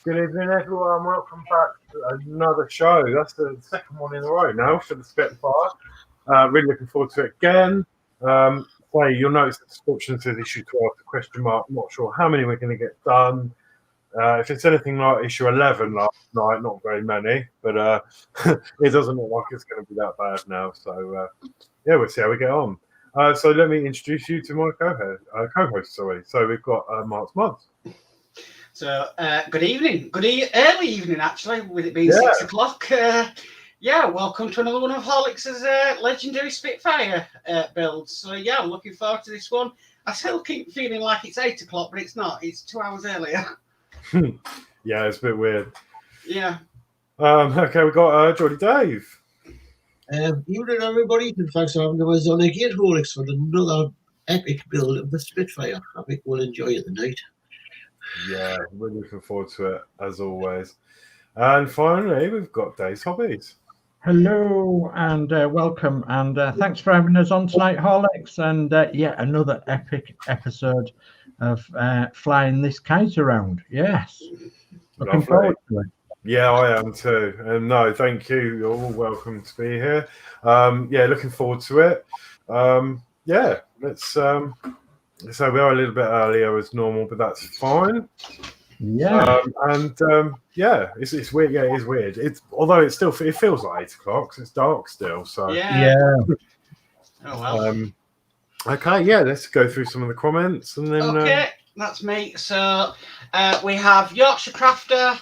Good evening, everyone. Welcome back to another show. That's the second one in a row now for the Spitfire. Really looking forward to it again. You'll notice the description says issue 12, the question mark. Not sure how many we're going to get done. If it's anything like issue 11 last night, not very many, but it doesn't look like it's going to be that bad now. So, we'll see how we get on. So let me introduce you to my co-host. So we've got Mark's Muds. So, good evening. Early evening, actually, with it being 6 o'clock. Welcome to another one of Horlicks' legendary Spitfire builds. So, I'm looking forward to this one. I still keep feeling like it's 8 o'clock, but it's not. It's 2 hours earlier. Yeah, it's a bit weird. Yeah. Okay, we've got Geordie Dave. Evening, everybody, and thanks for having us on again, Horlicks, for another epic build of the Spitfire. I think we'll enjoy it tonight. Yeah, really looking forward to it, as always. And finally, we've got Dave's Hobbies. Hello and welcome, and thanks for having us on tonight, Horlicks, and another epic episode of flying this kite around. Yes, looking forward to it. Yeah, I am too. And no, thank you. You're all welcome to be here. Looking forward to it. Let's. So we are a little bit earlier as normal, but that's fine. Yeah. It's weird. Yeah, it is weird. Although it feels like 8 o'clock because it's dark still. So yeah. Oh well. Okay, let's go through some of the comments and then. Okay, that's me. So we have Yorkshire Crafter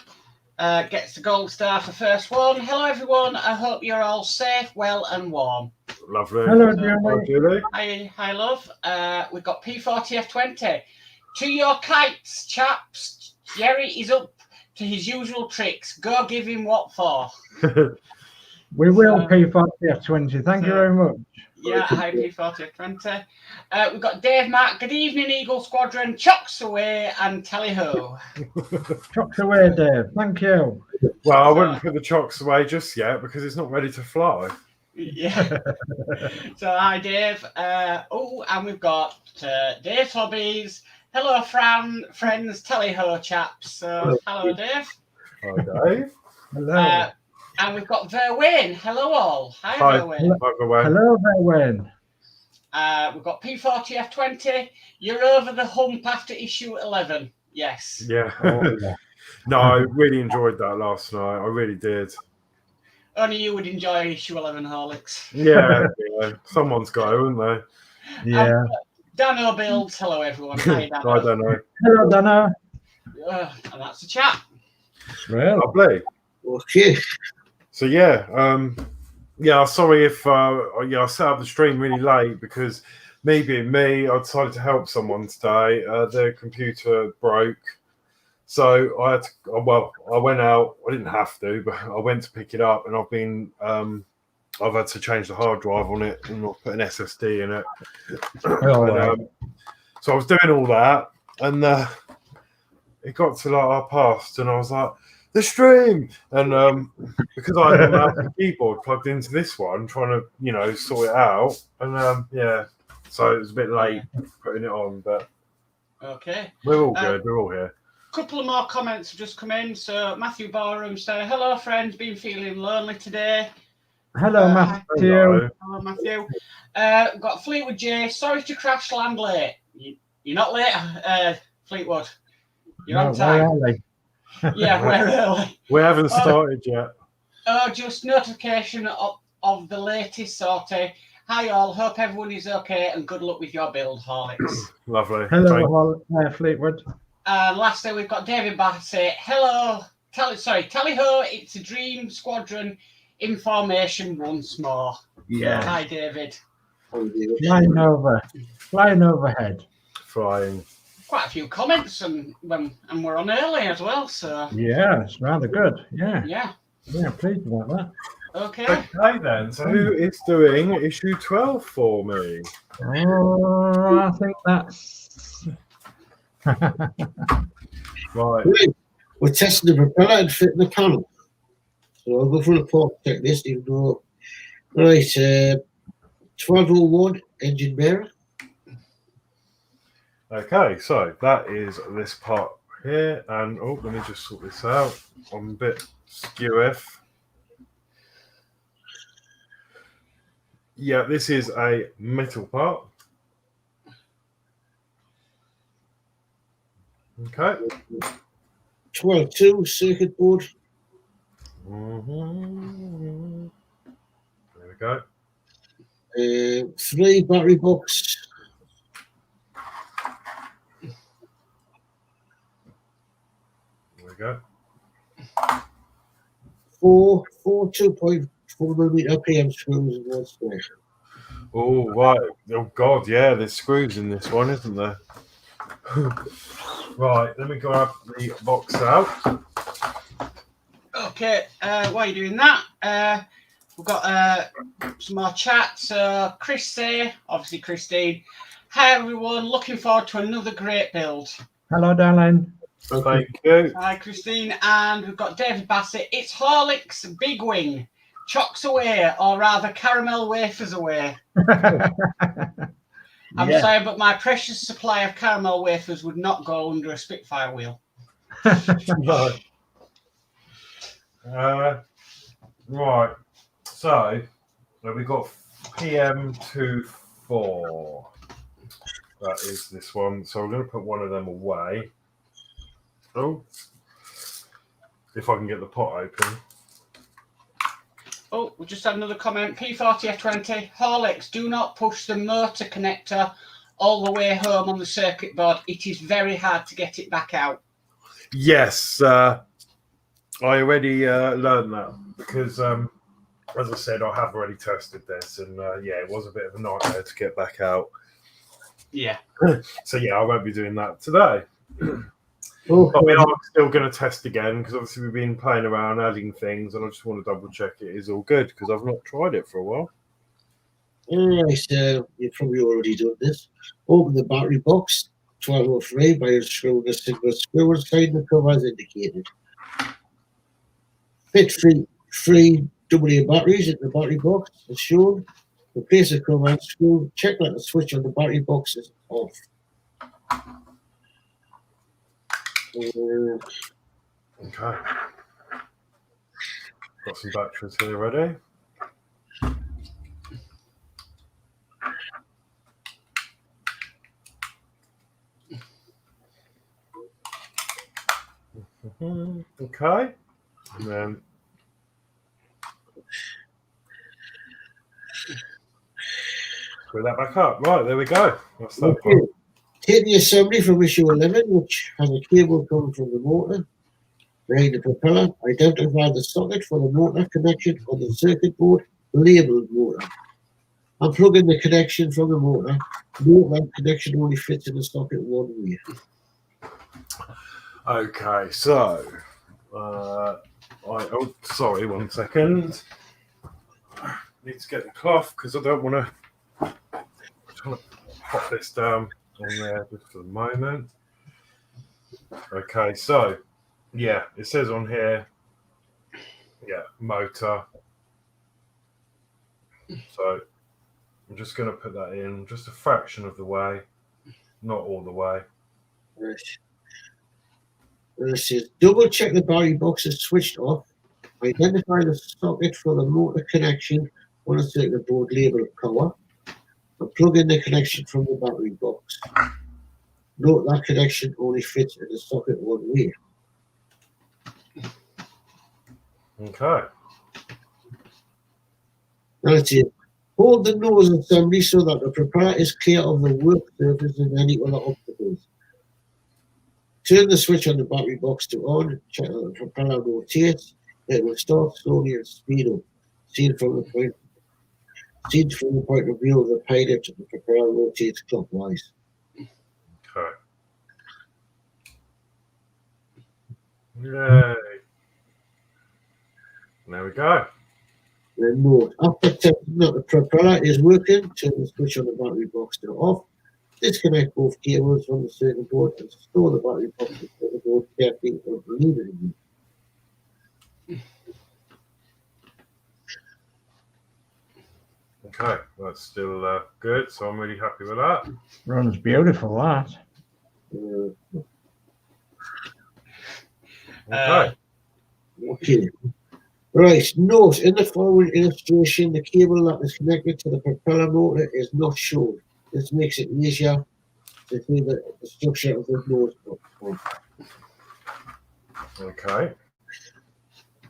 gets the gold star for first one. Hello everyone. I hope you're all safe, well, and warm. Lovely. Hello, Julie. Hi, love. We've got P40F20. To your kites, chaps. Jerry is up to his usual tricks. Go give him what for. We will, P40F20. Thank you very much. Yeah, hi, P40F20. We've got Dave Mack. Good evening, Eagle Squadron. Chocks away and tally-ho. Chocks away, Dave. Thank you. Well, I wouldn't put the chocks away just yet because it's not ready to fly. Yeah. So hi Dave. And we've got Dave's Hobbies. Hello friends, tally-ho chaps. So hello Dave. Hi Dave. Hello. And we've got Verwayne. Hello all. Hi Verwayne. Hello Verwayne. We've got P40F20. You're over the hump after issue 11. Yes. Yeah. Oh, yeah. No, I really enjoyed that last night. I really did. Only you would enjoy issue 11, Horlicks. Yeah. Someone's got it, wouldn't they? Yeah. Dano Builds. Hello, everyone. Hi, Dano. I don't know. Hello, Dano. And that's the chat. Well, lovely. Okay. So, sorry if I set up the stream really late because me being me, I decided to help someone today. Their computer broke. So I had to, I went out. I didn't have to, but I went to pick it up, and I've had to change the hard drive on it and I've put an SSD in it. So I was doing all that, and it got to like past, and I was like, the stream, and because I had the keyboard plugged into this one, trying to sort it out, and so it was a bit late putting it on, but okay, we're all good. We're all here. Couple of more comments have just come in. So Matthew Barham said, hello friends, been feeling lonely today. Hello Matthew. Hello Matthew. We've got Fleetwood J, sorry to crash land late. You're not late, Fleetwood. You're on time. Yeah, we're early. We haven't started yet. Just notification of the latest sortie. Hi all, hope everyone is okay and good luck with your build, Horlicks. Lovely. Hello, Fleetwood. And lastly, we've got David Bassett. Hello, tally-ho, it's a dream squadron information once more. Yeah. Hi, David. Flying overhead. Flying. Quite a few comments, and we're on early as well, so. Yeah, it's rather good. Yeah. Yeah, pleased about that. Okay then. So who is doing issue 12 for me? Oh, I think that's right. We're testing the propeller and fitting the panel. So I'll go for the port check this, even though. Right, 1201 engine bearer. Okay, so that is this part here, and let me just sort this out. I'm a bit skew-if. Yeah, this is a metal part. Okay. 12-2 circuit board. Mm-hmm. There we go. 3 battery box. There we go. 4 2.4mm PM screws in one square. Oh, right. Oh, God, yeah, there's screws in this one, isn't there? Right, let me grab the box out. Okay, while you're doing that, we've got some more chats. Chris there, obviously Christine. Hi everyone, looking forward to another great build. Hello, darling. Thank you. Hi Christine, and we've got David Bassett. It's Horlicks Big Wing. Chocks away, or rather caramel wafers away. I'm sorry, but my precious supply of caramel wafers would not go under a Spitfire wheel. No. Right, so we've got PM24. That is this one. So we're going to put one of them away. Oh, if I can get the pot open. Oh, we just had another comment. P40F20. Horlicks, do not push the motor connector all the way home on the circuit board. It is very hard to get it back out. Yes, I already learned that because, as I said, I have already tested this, and yeah, it was a bit of a nightmare to get back out. Yeah. So yeah, I won't be doing that today. Oh, I mean, I'm still going to test again because obviously we've been playing around, adding things, and I just want to double check it is all good because I've not tried it for a while. Alright, you've probably already done this. Open the battery box, 1203, by unscrewing the single screw inside the cover as indicated. Fit three AA batteries in the battery box as shown. Replace the cover and screw. Check that the switch on the battery box is off. Okay. Got some batteries here ready. Okay. And then screw that back up. Right, there we go. That's that Okay. one. Take the assembly from issue 11, which has a cable coming from the motor behind the propeller. Identify the socket for the motor connection on the circuit board labeled motor. And plug in the connection from the motor. Note that connection only fits in the socket one way. Okay, so oh, sorry, 1 second. Need to get the cloth because I don't want to. I'm trying to pop this down on there just for the moment. Okay, so yeah, it says on here, yeah, motor. So I'm just going to put that in just a fraction of the way, not all the way. It says double check the battery box is switched off. Identify the socket for the motor connection on the circuit board labeled power. And plug in the connection from the battery box. Note that connection only fits in the socket one way. Okay. That's it. Hold the nose assembly so that the propeller is clear of the work surface and any other obstacles. Turn the switch on the battery box to on. Check that the propeller rotates. It will start slowly and speed up. Seen from the point of view of the pilot, the propeller rotates clockwise. Okay. Yay. There we go. Then note, after testing that the propeller is working, turn the switch on the battery box to off. Disconnect both cables from the circuit board and store the battery box in the circuit board carefully without removing it. Okay, that's still good, so I'm really happy with that. Runs beautiful, that. Okay. Okay. Right, note, in the following illustration, the cable that is connected to the propeller motor is not shown. This makes it easier to see the structure of the nose. Okay.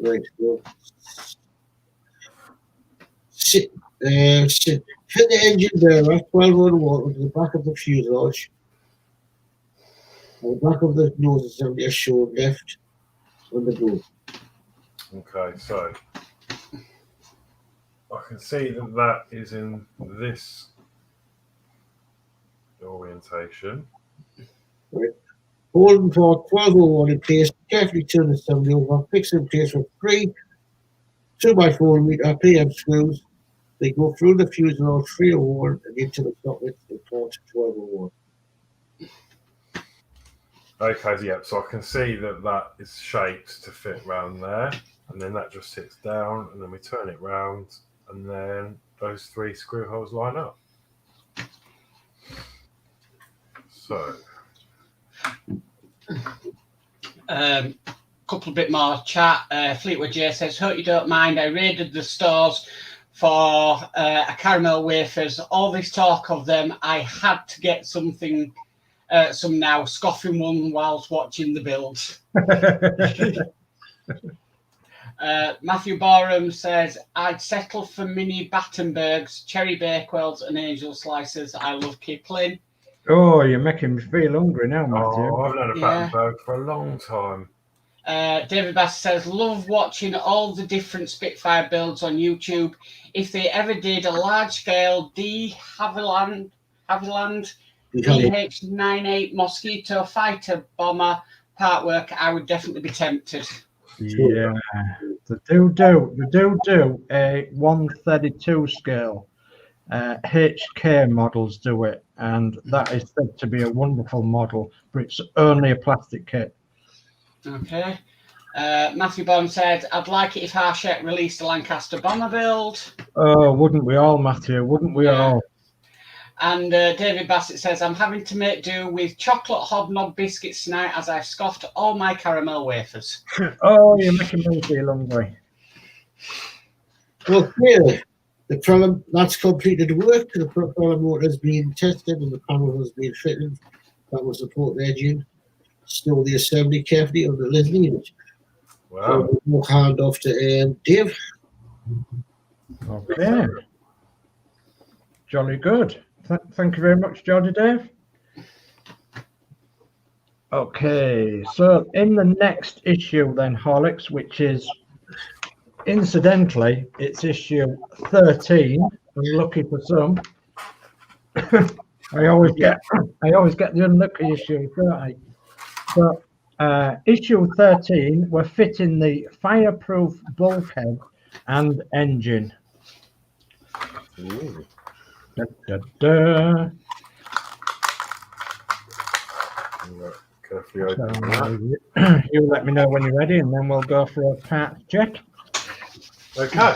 Right, so fit the engine bearer 12 on water to the back of the fuselage. The back of the nose assembly is shown left on the board. Okay, so I can see that that is in this orientation. Right. Holding for 1201 in place, carefully turn the assembly over, fix in place with 3 2x4 PM screws. They go through the fuselage 301 and into the socket in port 1201. Okay, yeah, so I can see that that is shaped to fit round there, and then that just sits down, and then we turn it round, and then those 3 screw holes line up. So, couple bit more chat. Fleetwood J says, hope you don't mind. I raided the stores for a caramel wafers. All this talk of them, I had to get something, some now, scoffing one whilst watching the build. Matthew Barham says, I'd settle for mini Battenbergs, cherry bakewells and angel slices. I love Kipling. Oh, you're making me feel hungry now, Matthew. oh, I've known a Battenberg for a long time. David Bass says, love watching all the different Spitfire builds on YouTube. If they ever did a large-scale de Havilland DH-98 Mosquito fighter bomber part work, I would definitely be tempted. Yeah, they do a 132 scale. HK models do it, and that is said to be a wonderful model, but it's only a plastic kit. Okay. Matthew Bond said, I'd like it if Harshek released a Lancaster bomber build. Oh, wouldn't we all, Matthew? Wouldn't we all? And David Bassett says, I'm having to make do with chocolate hobnob biscuits tonight as I've scoffed all my caramel wafers. Oh, you're making me feel hungry. Okay, the propeller, that's completed work. The propeller motor has been tested and the panel has been fitted. That will support the engine. Store the assembly carefully on the lid unit. Wow. So we'll hand off to Dave. Okay. Jolly good. Thank you very much, Geordie Dave. Okay, so in the next issue then, Horlicks, which is incidentally, it's issue 13. I'm lucky for some. I always get the unlucky issue, don't I? So issue 13, we're fitting the fireproof bulkhead and engine. Ooh. Da, da, da. Carefully open So, that. you let me know when you're ready, and then we'll go for a part check. Okay.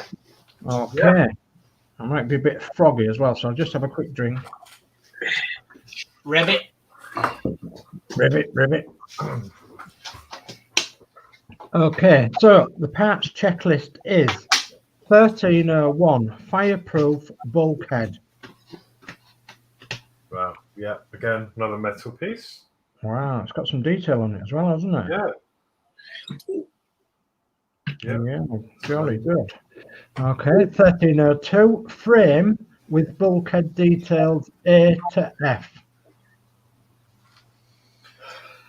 Okay. Yeah. I might be a bit froggy as well, so I'll just have a quick drink. Ribbit. Ribbit. Okay, so the parts checklist is 1301 fireproof bulkhead. Wow. Yeah. Again, another metal piece. Wow, it's got some detail on it as well, hasn't it? Yeah. Yeah, jolly good. Okay, 1302 frame with bulkhead details A to F.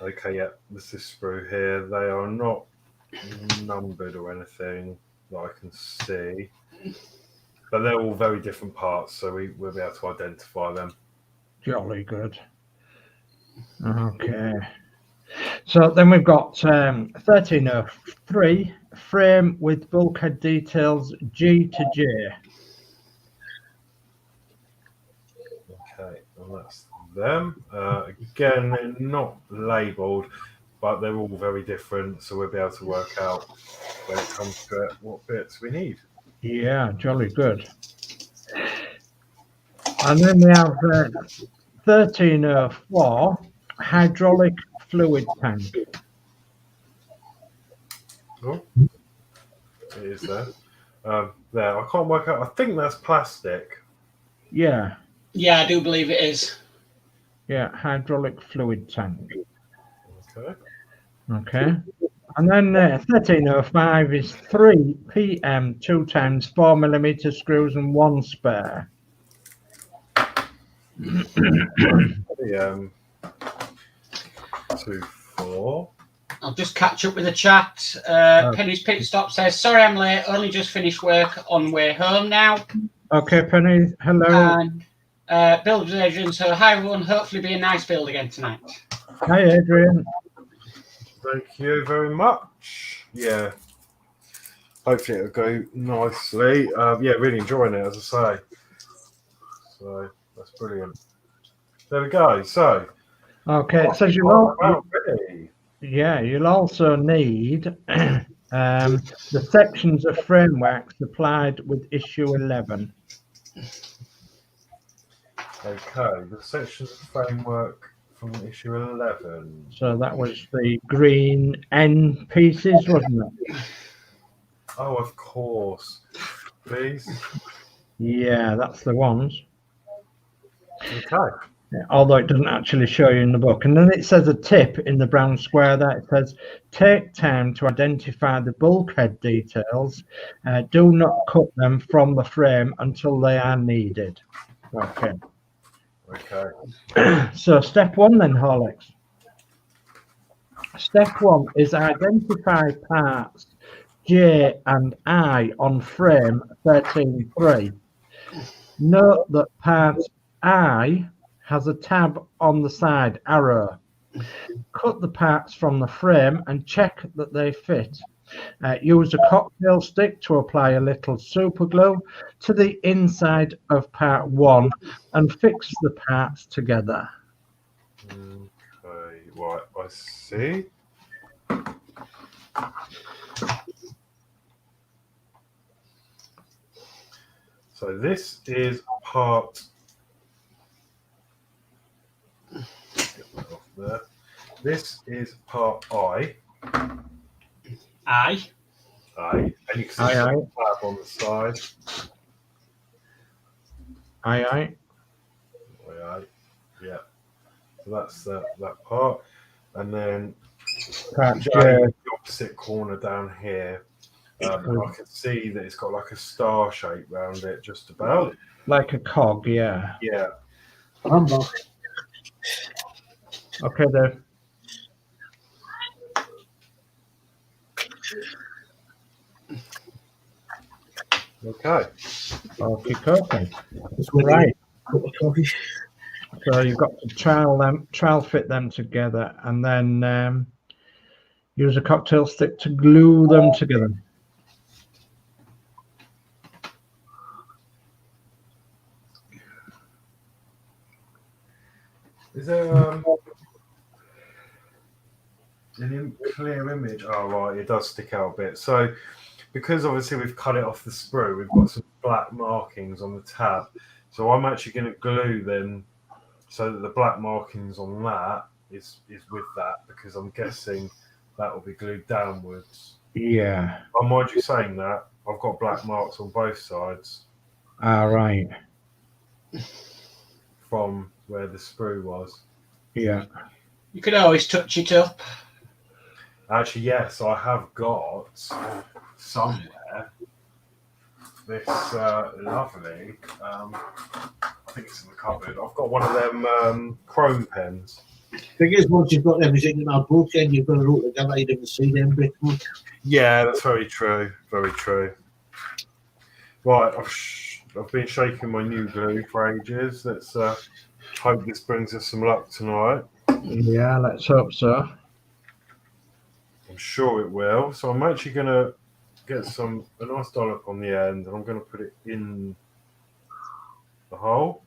Okay, yeah, this is sprue here. They are not numbered or anything that I can see, but they're all very different parts, so we'll be able to identify them. Jolly good. Okay. So then we've got 1303 frame with bulkhead details G to J. Okay, and that's them. Again, they're not labelled, but they're all very different, so we'll be able to work out when it comes to it, what bits we need. Yeah, jolly good. And then we have 1304 hydraulic fluid tank. Oh, it is there. There, I can't work out. I think that's plastic. Yeah. Yeah, I do believe it is. Yeah, hydraulic fluid tank. Okay. Okay. And then 1305 is 3 PM, 2 times 4mm screws and 1 spare. The 2-4. I'll just catch up with the chat. Penny's Pit Stop says, sorry I'm late, only just finished work on way home now. Okay, Penny, hello. And build with Adrian, so hi everyone, hopefully be a nice build again tonight. Hi, Adrian. Thank you very much. Yeah. Hopefully it'll go nicely. Yeah, really enjoying it, as I say. So that's brilliant. There we go. So, Okay, it says you'll also need the sections of framework supplied with issue 11. Okay, the sections of framework from issue 11. So that was the green N pieces, wasn't it? Oh, of course. Please. Yeah, that's the ones. Okay. Yeah, although it doesn't actually show you in the book. And then it says a tip in the brown square there. It says, take time to identify the bulkhead details. Do not cut them from the frame until they are needed. Okay. Okay. So step 1 then, Horlicks. Step 1 is identify parts J and I on frame 13.3. Note that part I has a tab on the side arrow. Cut the parts from the frame and check that they fit. Use a cocktail stick to apply a little super glue to the inside of part 1 and fix the parts together. Okay, right, I see. So this is part. Get that off there. This is part I. Aye. And you can see the tab on the side. Aye. Yeah. So that's that part. And then Part J. the opposite corner down here. I can see that it's got like a star shape around it, just about. Like a cog, yeah. Yeah. I'm back. Okay, there. Okay. Okay. Just waiting Right. for a cup of coffee. So you've got to trial fit them together, and then use a cocktail stick to glue them together. Is there any clear image? Oh, right, it does stick out a bit. So, because obviously we've cut it off the sprue, we've got some black markings on the tab. So I'm actually going to glue them so that the black markings on that is with that, because I'm guessing that will be glued downwards. Yeah. I mind you saying that, I've got black marks on both sides. All right. From where the sprue was. Yeah. You could always touch it up. Actually, yes, I have got somewhere this lovely, I think it's in the cupboard, I've got one of them chrome pens. Thing is, once you've got everything in our book and you've got it all together, you never see them bits. Yeah, that's very true. Very true. Right, I've been shaking my new glue for ages. Let's hope this brings us some luck tonight. Yeah, let's hope so. I'm sure it will. So I'm actually going to get a nice dollop on the end, and I'm going to put it in the hole.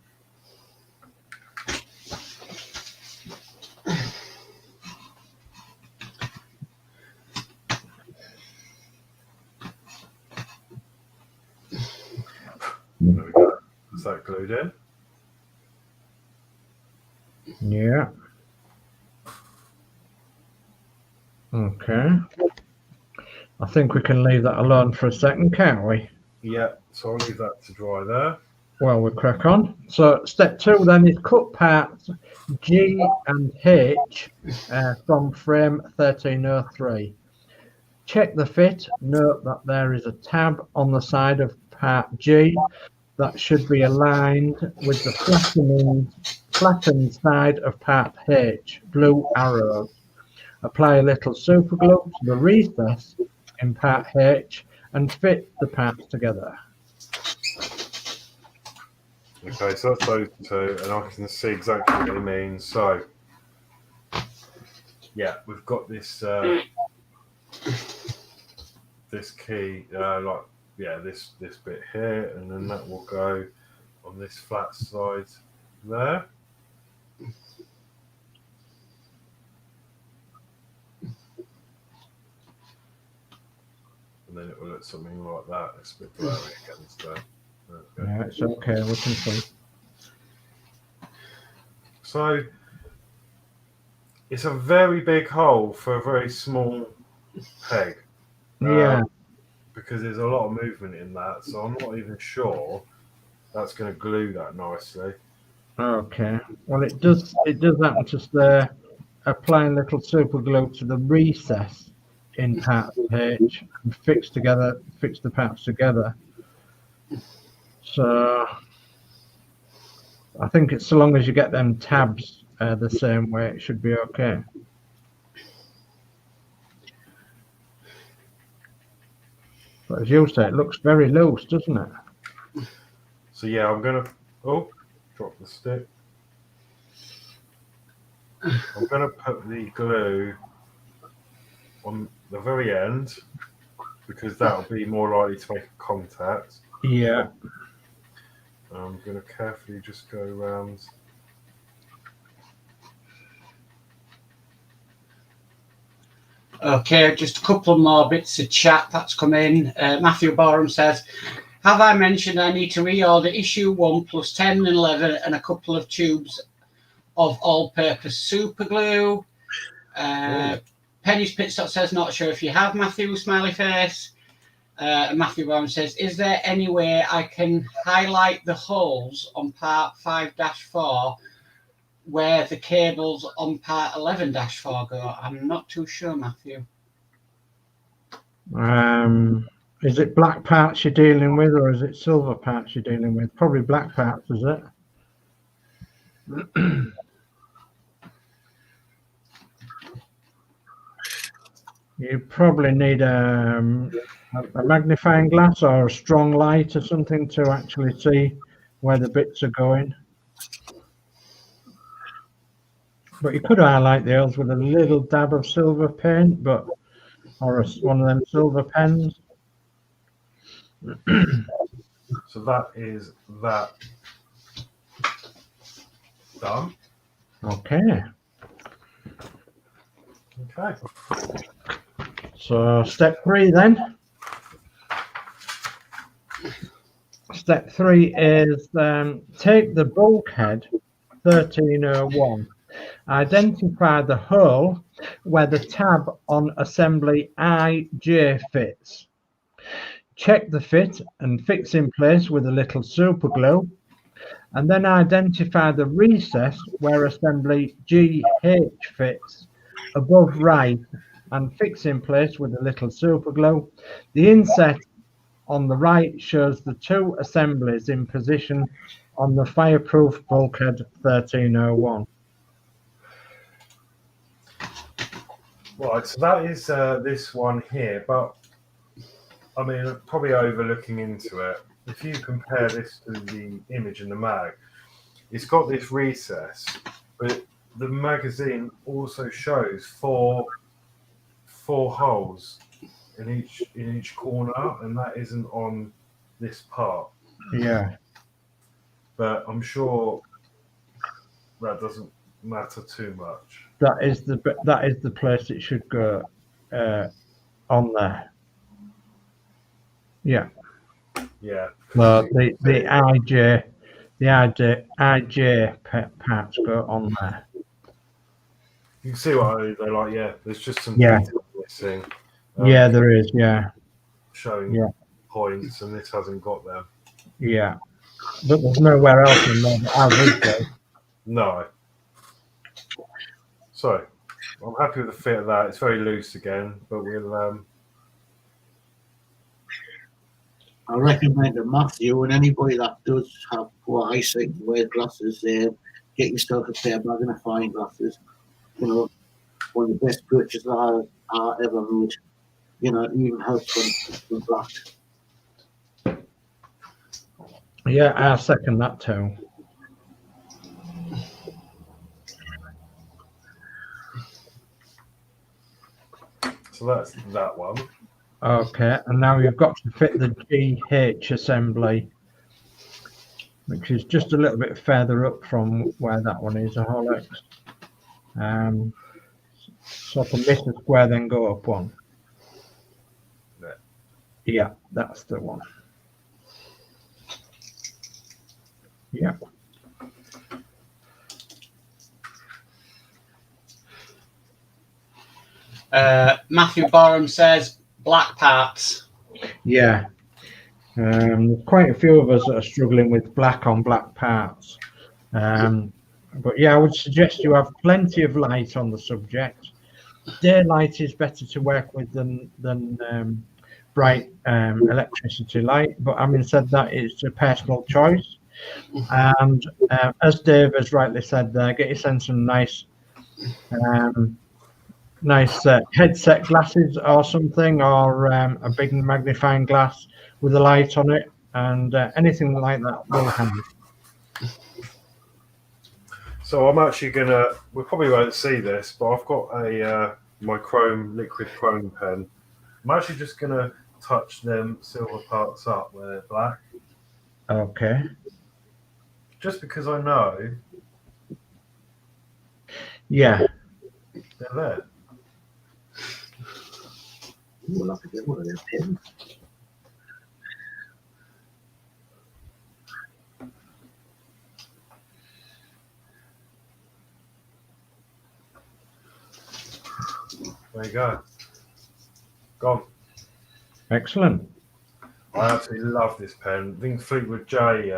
There we go. Is that glued in? Yeah. Okay. I think we can leave that alone for a second, can't we? Yeah, so I'll leave that to dry there. Well, we'll crack on. So step 2 then is cut parts G and H from frame 1303. Check the fit. Note that there is a tab on the side of part G that should be aligned with the flattened side of part H, blue arrows. Apply a little super glue to the recess in part H and fit the parts together. Okay, so that's those two, and I can see exactly what it means. So, yeah, we've got this this key, this bit here, and then that will go on this flat side there. And then it will look something like that. It's a bit blurry against there. Yeah, it's okay, we can see. So it's a very big hole for a very small peg. Yeah. Because there's a lot of movement in that, so I'm not even sure that's going to glue that nicely. Okay. Well, it does happen to stay applying little super glue to the recess in part H and fix the parts together. So I think it's so long as you get them tabs the same way, it should be okay. But as you say, it looks very loose, doesn't it? So yeah, I'm gonna drop the stick. I'm gonna put the glue on the very end because that'll be more likely to make a contact. Yeah. I'm gonna carefully just go around. Okay, just a couple more bits of chat that's come in. Matthew Barham says, have I mentioned I need to reorder issue 1 plus 10 and 11 and a couple of tubes of all-purpose super glue? Penny's Pitstop says, not sure if you have, Matthew, smiley face. And Matthew Barham says, is there any way I can highlight the holes on part 5-4 where the cables on part 11-4 go? I'm not too sure, Matthew. Is it black parts you're dealing with, or is it silver parts you're dealing with? Probably black parts, is it? You probably need a magnifying glass or a strong light or something to actually see where the bits are going. But you could highlight the holes with a little dab of silver paint, or one of them silver pens. So that is that done. Okay. Okay. So step 3 then. Step 3 is take the bulkhead 1301. Identify the hole where the tab on assembly IJ fits. Check the fit and fix in place with a little super glue, and then identify the recess where assembly GH fits above right and fix in place with a little super glue. The inset on the right shows the 2 assemblies in position on the fireproof bulkhead 1301. Right, so that is this one here, but I mean, probably overlooking into it. If you compare this to the image in the mag, it's got this recess, but the magazine also shows four holes in each corner, and that isn't on this part. Yeah, but I'm sure that doesn't matter too much. that is the place it should go on there. Yeah. Yeah. Well, the IJ parts go on there. You can see what I mean. They're like, yeah, there's just some Yeah. detail missing. Yeah, there is. Yeah, showing points, and this hasn't got them. yeah. But there's nowhere else in there that has, is there? No. So I'm happy with the fit of that. It's very loose again, but we'll. I recommend to Matthew and anybody that does have poor eyesight and wear glasses, get yourself a pair of magnifying glasses. You know, one of the best purchases I ever made. You know, it even helps when black. Yeah, I second that too. So that's that one. Okay, and now you've got to fit the GH assembly, which is just a little bit further up from where that one is, a Horlicks. Sort of miss the square, then go up one. Yeah, that's the one. Yeah. Matthew Barham says black parts. Yeah. There's quite a few of us that are struggling with black on black parts. But yeah, I would suggest you have plenty of light on the subject. Daylight is better to work with than bright electricity light. But having said that, it's a personal choice. And as Dave has rightly said there, get yourself some nice headset glasses or something, or a big magnifying glass with a light on it, and anything like that will handle. So I'm actually gonna. We probably won't see this, but I've got my liquid chrome pen. I'm actually just gonna touch them silver parts up where they're black. Okay. Just because I know. Yeah. They're there. We'll have to get one of them pins. There you go. Gone. Excellent. I absolutely love this pen. I think Fleetwood J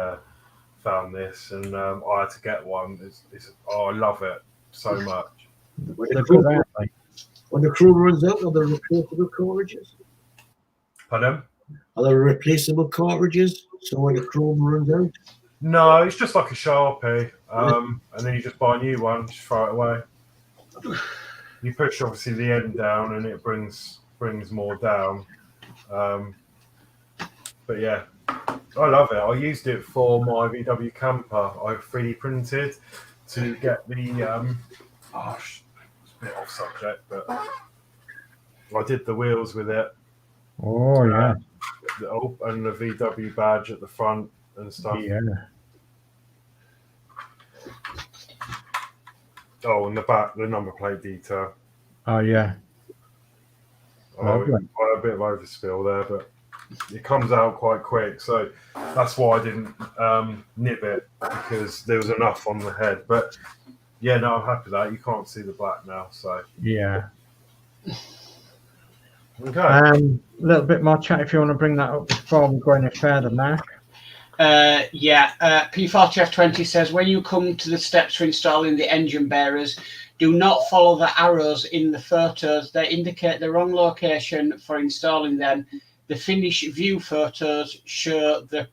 found this, and I had to get one. I love it so much. When the chrome runs out, are there replaceable cartridges? Pardon? Are there replaceable cartridges? So when the chrome runs out? No, it's just like a Sharpie, and then you just buy a new one, just throw it away. You push obviously the end down, and it brings more down. But yeah, I love it. I used it for my VW camper. I 3D printed to get the it's a bit off subject, but I did the wheels with it. Oh yeah. And the VW badge at the front and stuff. Yeah. Oh, and the back, the number plate detail. Oh yeah. I had a bit of overspill there, but it comes out quite quick, so that's why I didn't nib it, because there was enough on the head. But yeah, no, I'm happy with that. You can't see the black now, so yeah. Okay. A little bit more chat if you want to bring that up before we go any further, Mark. P40F20 says, when you come to the steps for installing the engine bearers, do not follow the arrows in the photos. They indicate the wrong location for installing them. The finish view photos show the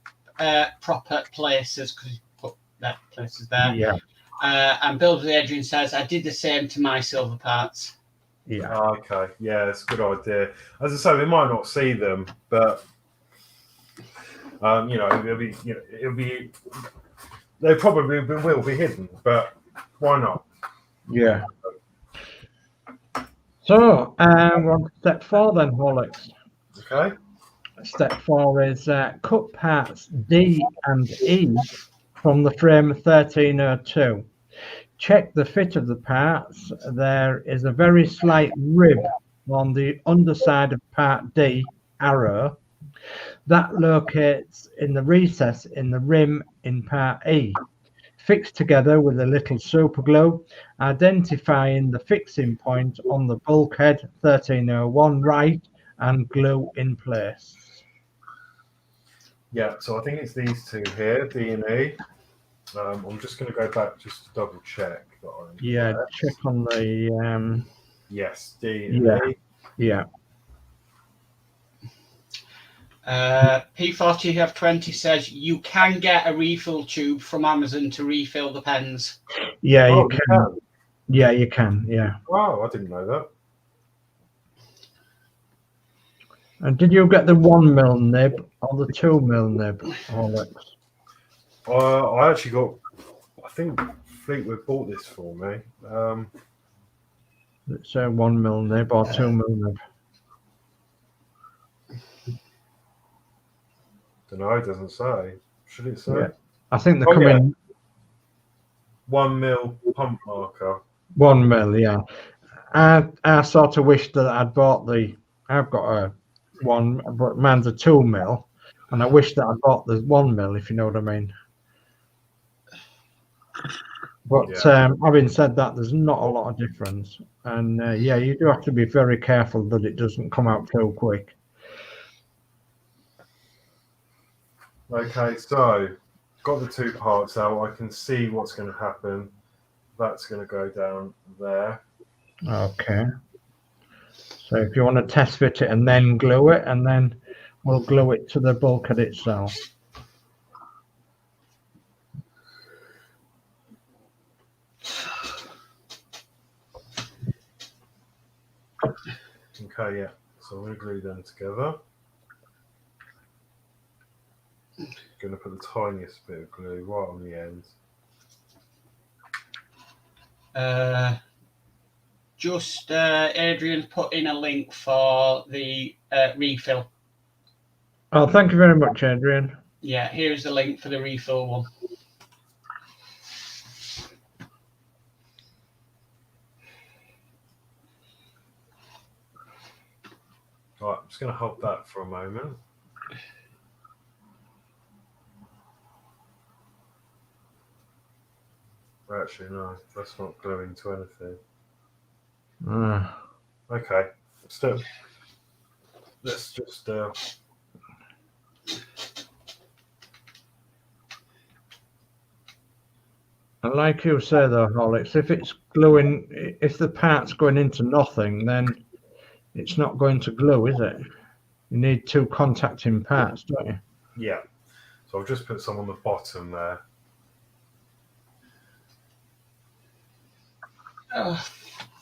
proper places, because you put that places there. Yeah. And Bill the Adrian says, I did the same to my silver parts. Yeah. Okay. Yeah, it's a good idea. As I say, we might not see them, but it'll be. They probably will be hidden, but why not? Yeah. So, we're on step 4 then, Horlicks. Okay. Step 4 is cut parts D and E from the frame 1302. Check the fit of the parts. There is a very slight rib on the underside of part D arrow that locates in the recess in the rim in part E. Fix together with a little super glue, identifying the fixing point on the bulkhead 1301 right and glue in place. Yeah, so I think it's these two here, D and E. I'm just going to go back just to double check that I'm Yeah, correct. check on the Yes, D and E. yeah. P40F20 says you can get a refill tube from Amazon to refill the pens. Yeah, Oh, you can. Yeah, you can. Yeah. Oh, I didn't know that. And did you get the 1mm nib or the 2mm nib, Horlicks? I actually got. I think Fleetwood bought this for me. It's a 1mm nib or 2mm nib. Don't know. It doesn't say. Should it say? Yeah. I think they're coming 1mm pump marker. 1mm. Yeah. I sort of wish that I'd bought I've got a 1, but mine's a 2mm, and I wish that I bought the 1mm, if you know what I mean. But having said that, there's not a lot of difference, and yeah, you do have to be very careful that it doesn't come out too quick. Okay, so got the two parts out. I can see what's going to happen. That's going to go down there. Okay. So if you want to test fit it and then glue it, and then we'll glue it to the bulkhead itself. Okay, yeah. So I'm going to glue them together. Going to put the tiniest bit of glue right on the end. Adrian put in a link for the refill. Oh, thank you very much, Adrian. Yeah, here's the link for the refill one. Right, I'm just going to hold that for a moment. Actually, no, that's not gluing to anything. Okay, still, let's just. And like you say though, Horlicks, if it's gluing, if the part's going into nothing, then it's not going to glue, is it? You need two contacting parts, don't you? Yeah. So I've just put some on the bottom there.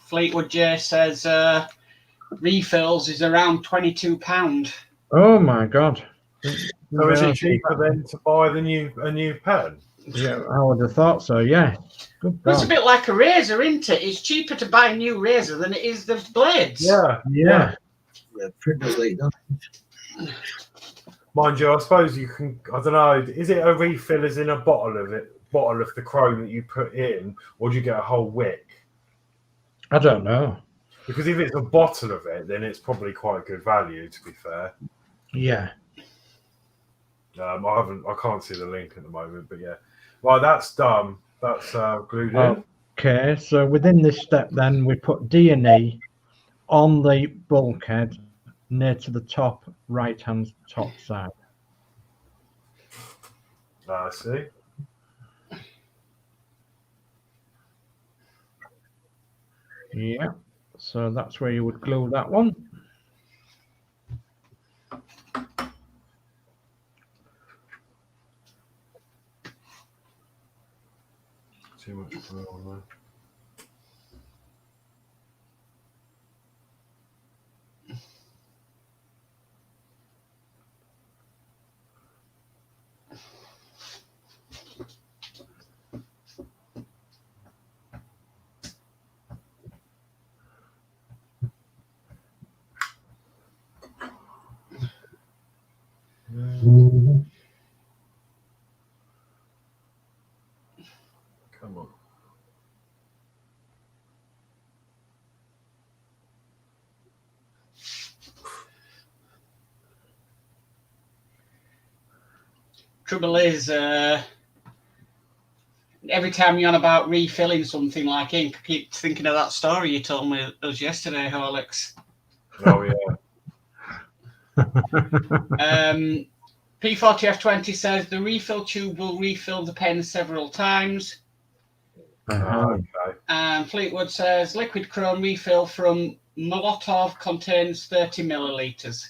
Fleetwood J says refills is around £22. Oh my God! So is it cheaper then to buy a new pen? Yeah, I would have thought so. Yeah. Good It's God. a bit like a razor, isn't it? It's cheaper to buy a new razor than it is the blades. Yeah. Yeah. Yeah, printers like that. Mind you, I suppose you can. I don't know. Is it a refill as in a bottle of the chrome that you put in, or do you get a whole wick? I don't know. Because if it's a bottle of it, then it's probably quite good value. To be fair. Yeah. I can't see the link at the moment, but yeah. Right, that's done. That's glued in. Okay, so within this step, then we put D&E on the bulkhead near to the top right-hand top side. I see. Yeah, so that's where you would glue that one. Too much glue on there. Come on. Trouble is, every time you're on about refilling something like ink, I keep thinking of that story you told me us yesterday, Horlicks. Oh yeah. P40F20 says the refill tube will refill the pen several times. Okay. And Fleetwood says liquid chrome refill from Molotov contains 30 millilitres.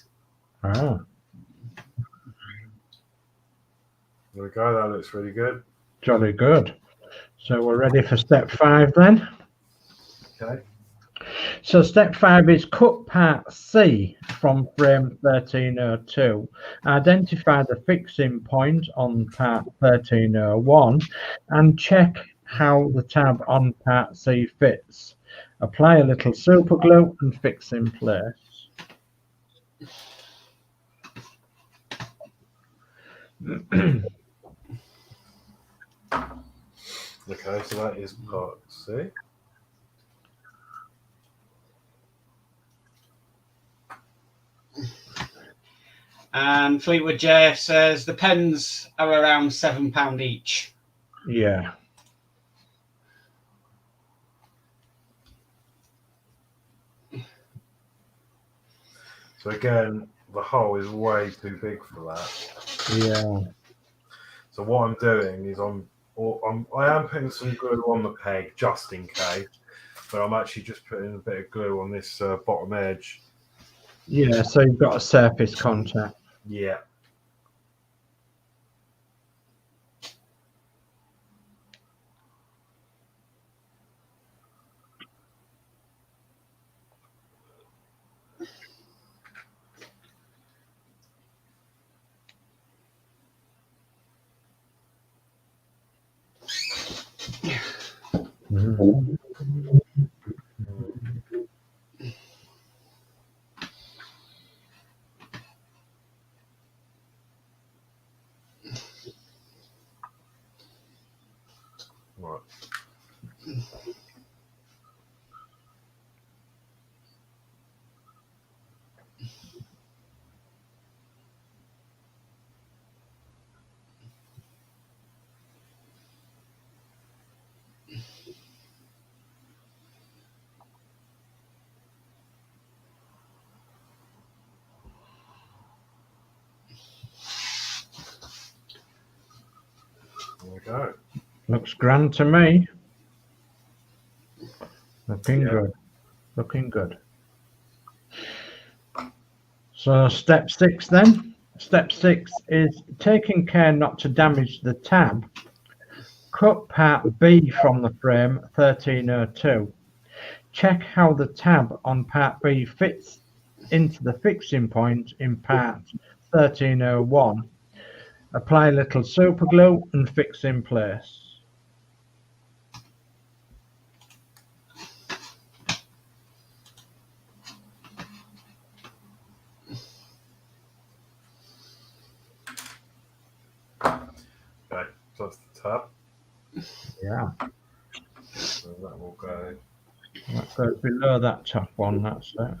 Oh, There we go. That looks really good. jolly good. So we're ready for step 5 then. Okay. So step 5 is cut part C from frame 1302. Identify the fixing point on part 1301 and check how the tab on part C fits. Apply a little super glue and fix in place. Okay, so that is part C. And Fleetwood J says the pens are around £7 each. Yeah. So again, the hole is way too big for that. Yeah. So what I'm doing is I am putting some glue on the peg just in case, but I'm actually just putting a bit of glue on this bottom edge. Yeah, so you've got a surface contact. Yeah. Mhm. Right. There we go. Looks grand to me. Looking Yeah. good. Looking good. So step 6 then. Step 6 is taking care not to damage the tab. Cut part B from the frame 1302. Check how the tab on part B fits into the fixing point in part 1301. Apply a little super glue and fix in place. Okay, so that's the tab. Yeah, So that will go. that goes below that top one, that's it.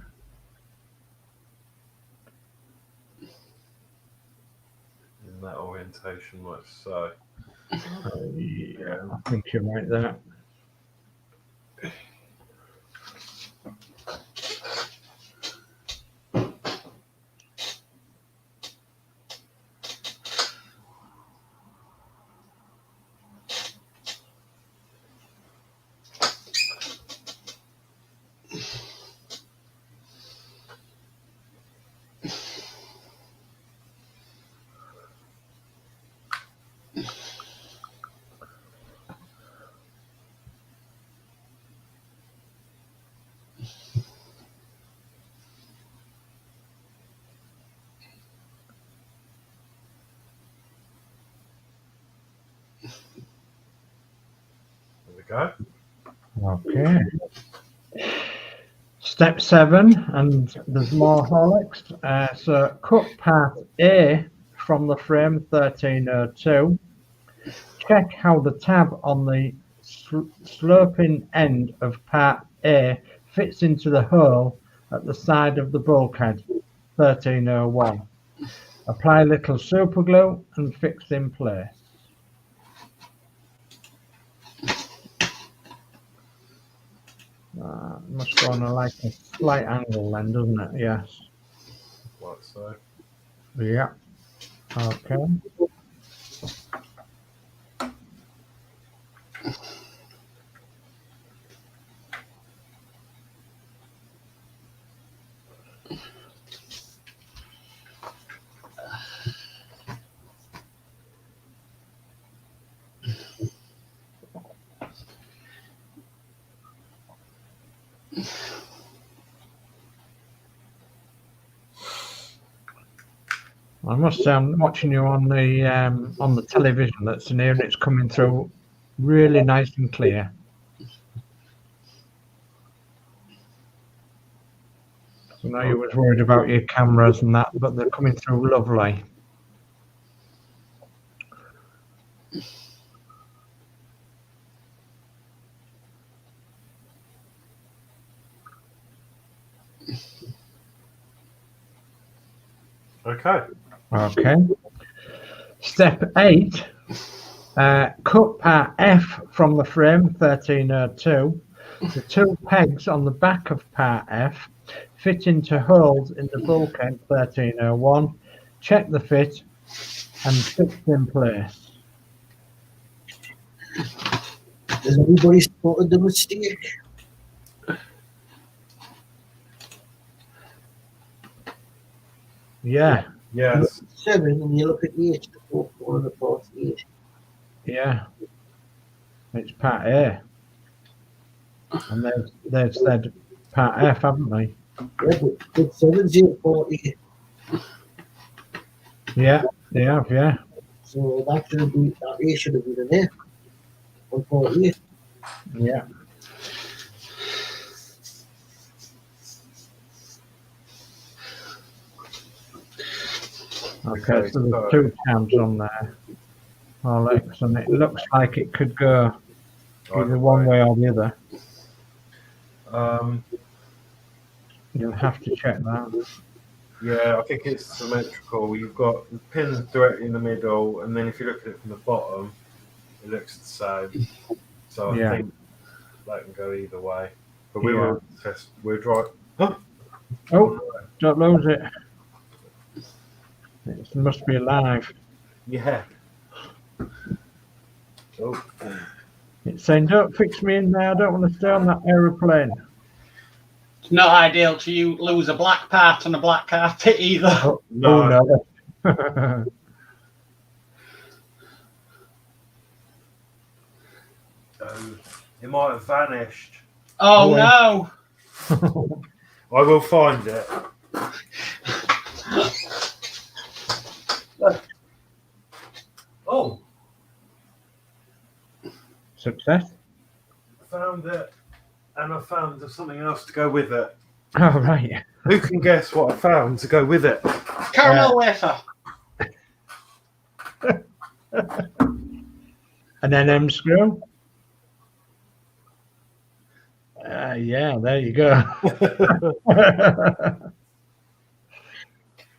In that orientation, like so. Yeah, I think you're right there. There we go. Okay. Step 7, and there's more Horlicks. So cut part A from the frame 1302. Check how the tab on the sloping end of part A fits into the hole at the side of the bulkhead 1301. Apply a little super glue and fix in place. Must go on a slight angle then, doesn't it? Yes. like so. Yeah. Okay. I must say, I'm watching you on the television that's in here, and it's coming through really nice and clear. I know you was worried about your cameras and that, but they're coming through lovely. Okay. Okay. Step 8. Cut part F from the frame 1302. The 2 pegs on the back of part F fit into holes in the bulkhead 1301. Check the fit and fix in place. Has anybody spotted the mistake? Yeah, Yes. 7, and you look at 8, the fourth one of the part 8. yeah. It's part A. And they've said part F, haven't they? Yeah, but 7's here, part 8. Yeah, they have, yeah. So that should have been, that A should have been an F on part 8. Yeah. Okay, so there's 2 tabs on there, Horlicks, and it looks like it could go either one way or the other. You'll have to check that. Yeah, I think it's symmetrical. You've got the pins directly in the middle, and then if you look at it from the bottom, it looks the same. So I think that can go either way. But we will test. We'll try. Oh, don't lose it. It must be alive. Yeah. Oh. It's saying, don't fix me in there. I don't want to stay on that aeroplane. It's not ideal to you lose a black part on a black carpet either. Oh, No. no. It might have vanished. Oh no! I will find it. Oh, Success. I found it, and I found something else to go with it. Oh, right. Who can guess what I found to go with it? Caramel wafer. An NM screw. Yeah, there you go.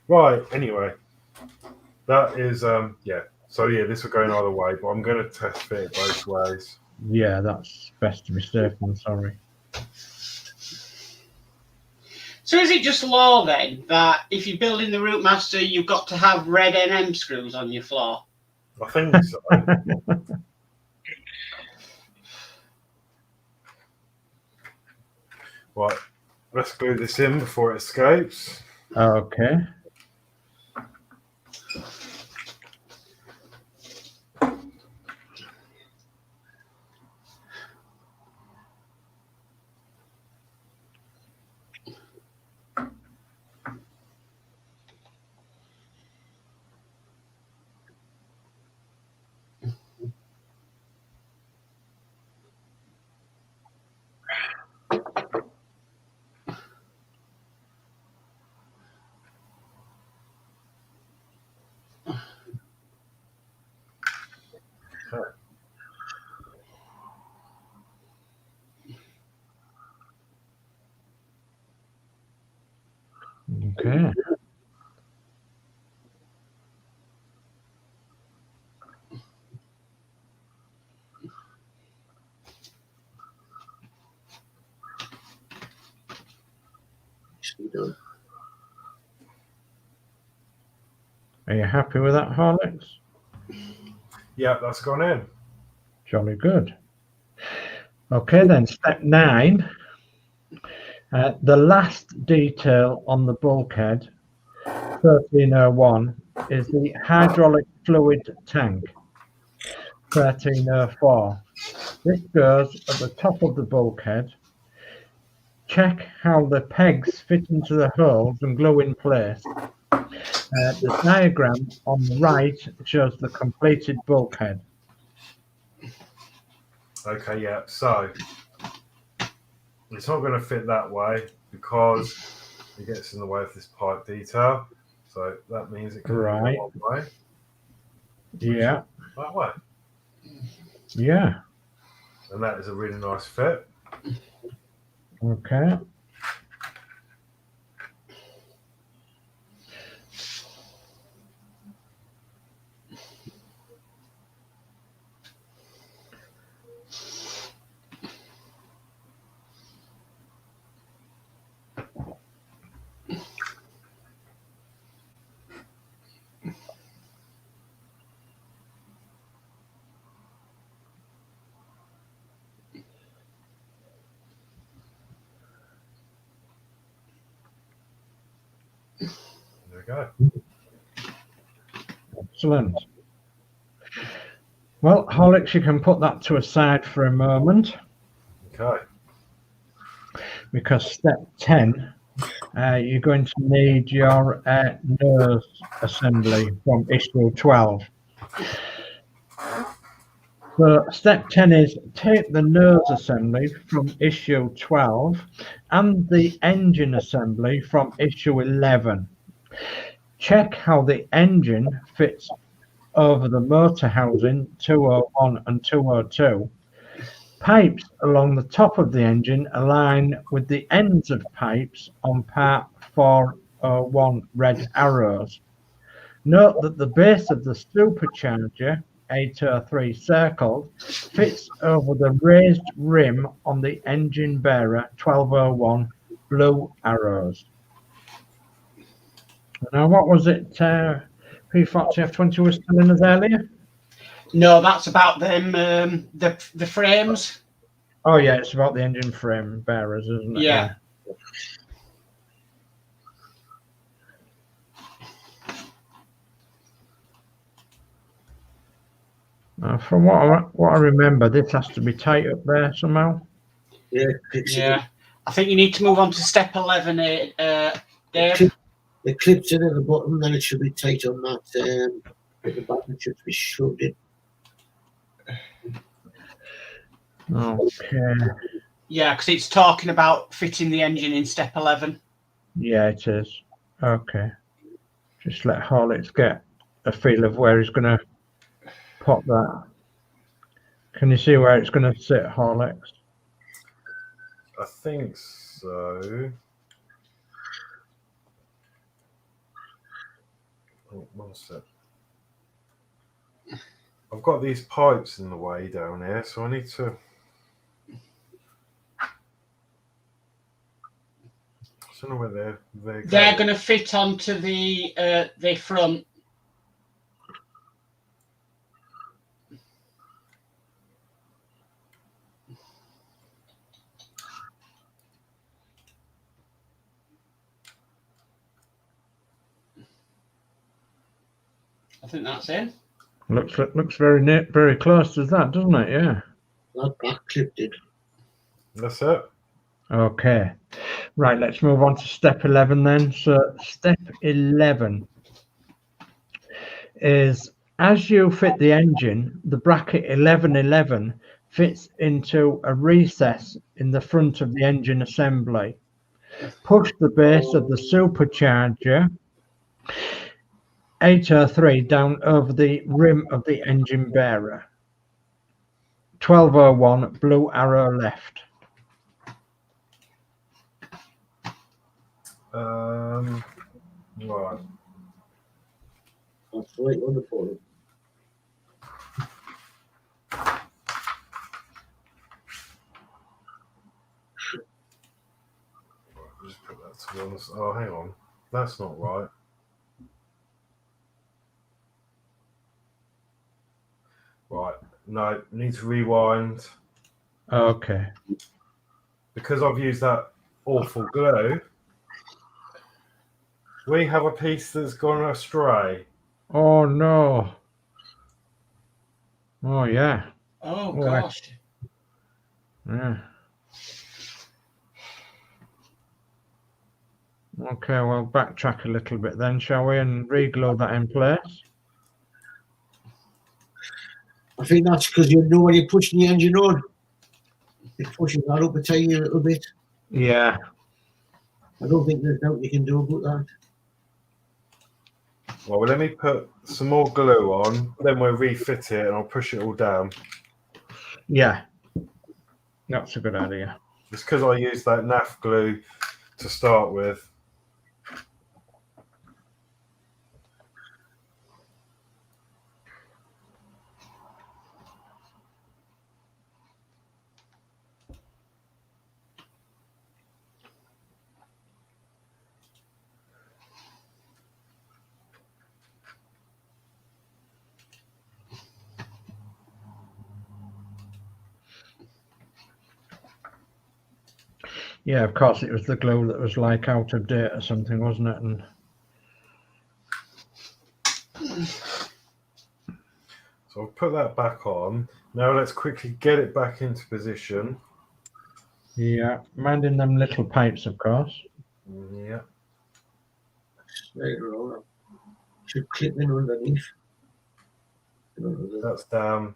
Right, anyway. That is, yeah. So, yeah, this will go either way, but I'm going to test fit it both ways. Yeah, that's best to be safe than sorry. So is it just law then that if you're building the Routemaster, you've got to have red NM screws on your floor? I think so. Right, let's glue this in before it escapes. Okay. Okay. Nicely done. Are you happy with that, Horlicks? Yeah, that's gone in. Jolly good. Okay, then step 9. The last detail on the bulkhead, 1301, is the hydraulic fluid tank, 1304. This goes at the top of the bulkhead. Check how the pegs fit into the holes and glue in place. The diagram on the right shows the completed bulkhead. Okay, yeah. So it's not going to fit that way because it gets in the way of this pipe detail. So that means it can only go one way. Yeah. That way. Yeah. And that is a really nice fit. Okay. There we go. Excellent. Well, Horlicks, you can put that to a side for a moment. Okay. Because step 10, you're going to need your nose assembly from issue 12. So step 10 is take the nose assembly from issue 12 and the engine assembly from issue 11. Check how the engine fits over the motor housing 201 and 202. Pipes along the top of the engine align with the ends of pipes on part 401 red arrows. Note that the base of the supercharger, 803 circled, fits over the raised rim on the engine bearer, 1201 blue arrows. Now, what was it P40F20 was telling us earlier? No, that's about them, the frames. Oh, yeah, it's about the engine frame bearers, isn't it? Yeah. From what I remember, this has to be tight up there somehow. Yeah. Yeah. I think you need to move on to step 11, Dave. The clips in at the bottom, then it should be tight on that. At the back, it should be shoved in. Okay. Yeah, because it's talking about fitting the engine in step 11. Yeah, it is. Okay. Just let Horlicks get a feel of where he's going to pop that. Can you see where it's going to sit, Horlicks? I think so. Oh, one sec. I've got these pipes in the way down here, so I need to. I don't know where they're going to fit onto the front. I think that's it. Looks very close to that, doesn't it? Yeah. That back clipped it. That's it. Okay. Right, let's move on to step 11 then. So step 11 is as you fit the engine, the bracket 1111 fits into a recess in the front of the engine assembly. Push the base of the supercharger 803 down over the rim of the engine bearer. 1201 blue arrow left. Right. That's right on the bottom. Just put that to one. Oh, hang on. That's not right. No, need to rewind. Okay. Because I've used that awful glue, we have a piece that's gone astray. Oh no. Oh yeah. Oh, Oh, gosh. Yeah. Okay, well, backtrack a little bit then, shall we, and re-glue that in place? I think that's because you know when you're pushing the engine on, it pushes that up a tiny little bit. Yeah. I don't think there's nothing you can do about that. Well, let me put some more glue on, then we'll refit it and I'll push it all down. Yeah. That's a good idea. It's because I used that naff glue to start with. Yeah, of course, it was the glue that was like out of date or something, wasn't it? And So I'll put that back on. Now let's quickly get it back into position. yeah, minding them little pipes, of course. Yeah. Right around. Should clip in underneath. That's down.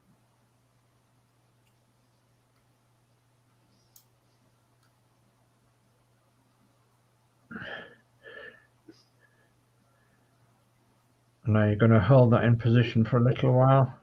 Now you're going to hold that in position for a little while.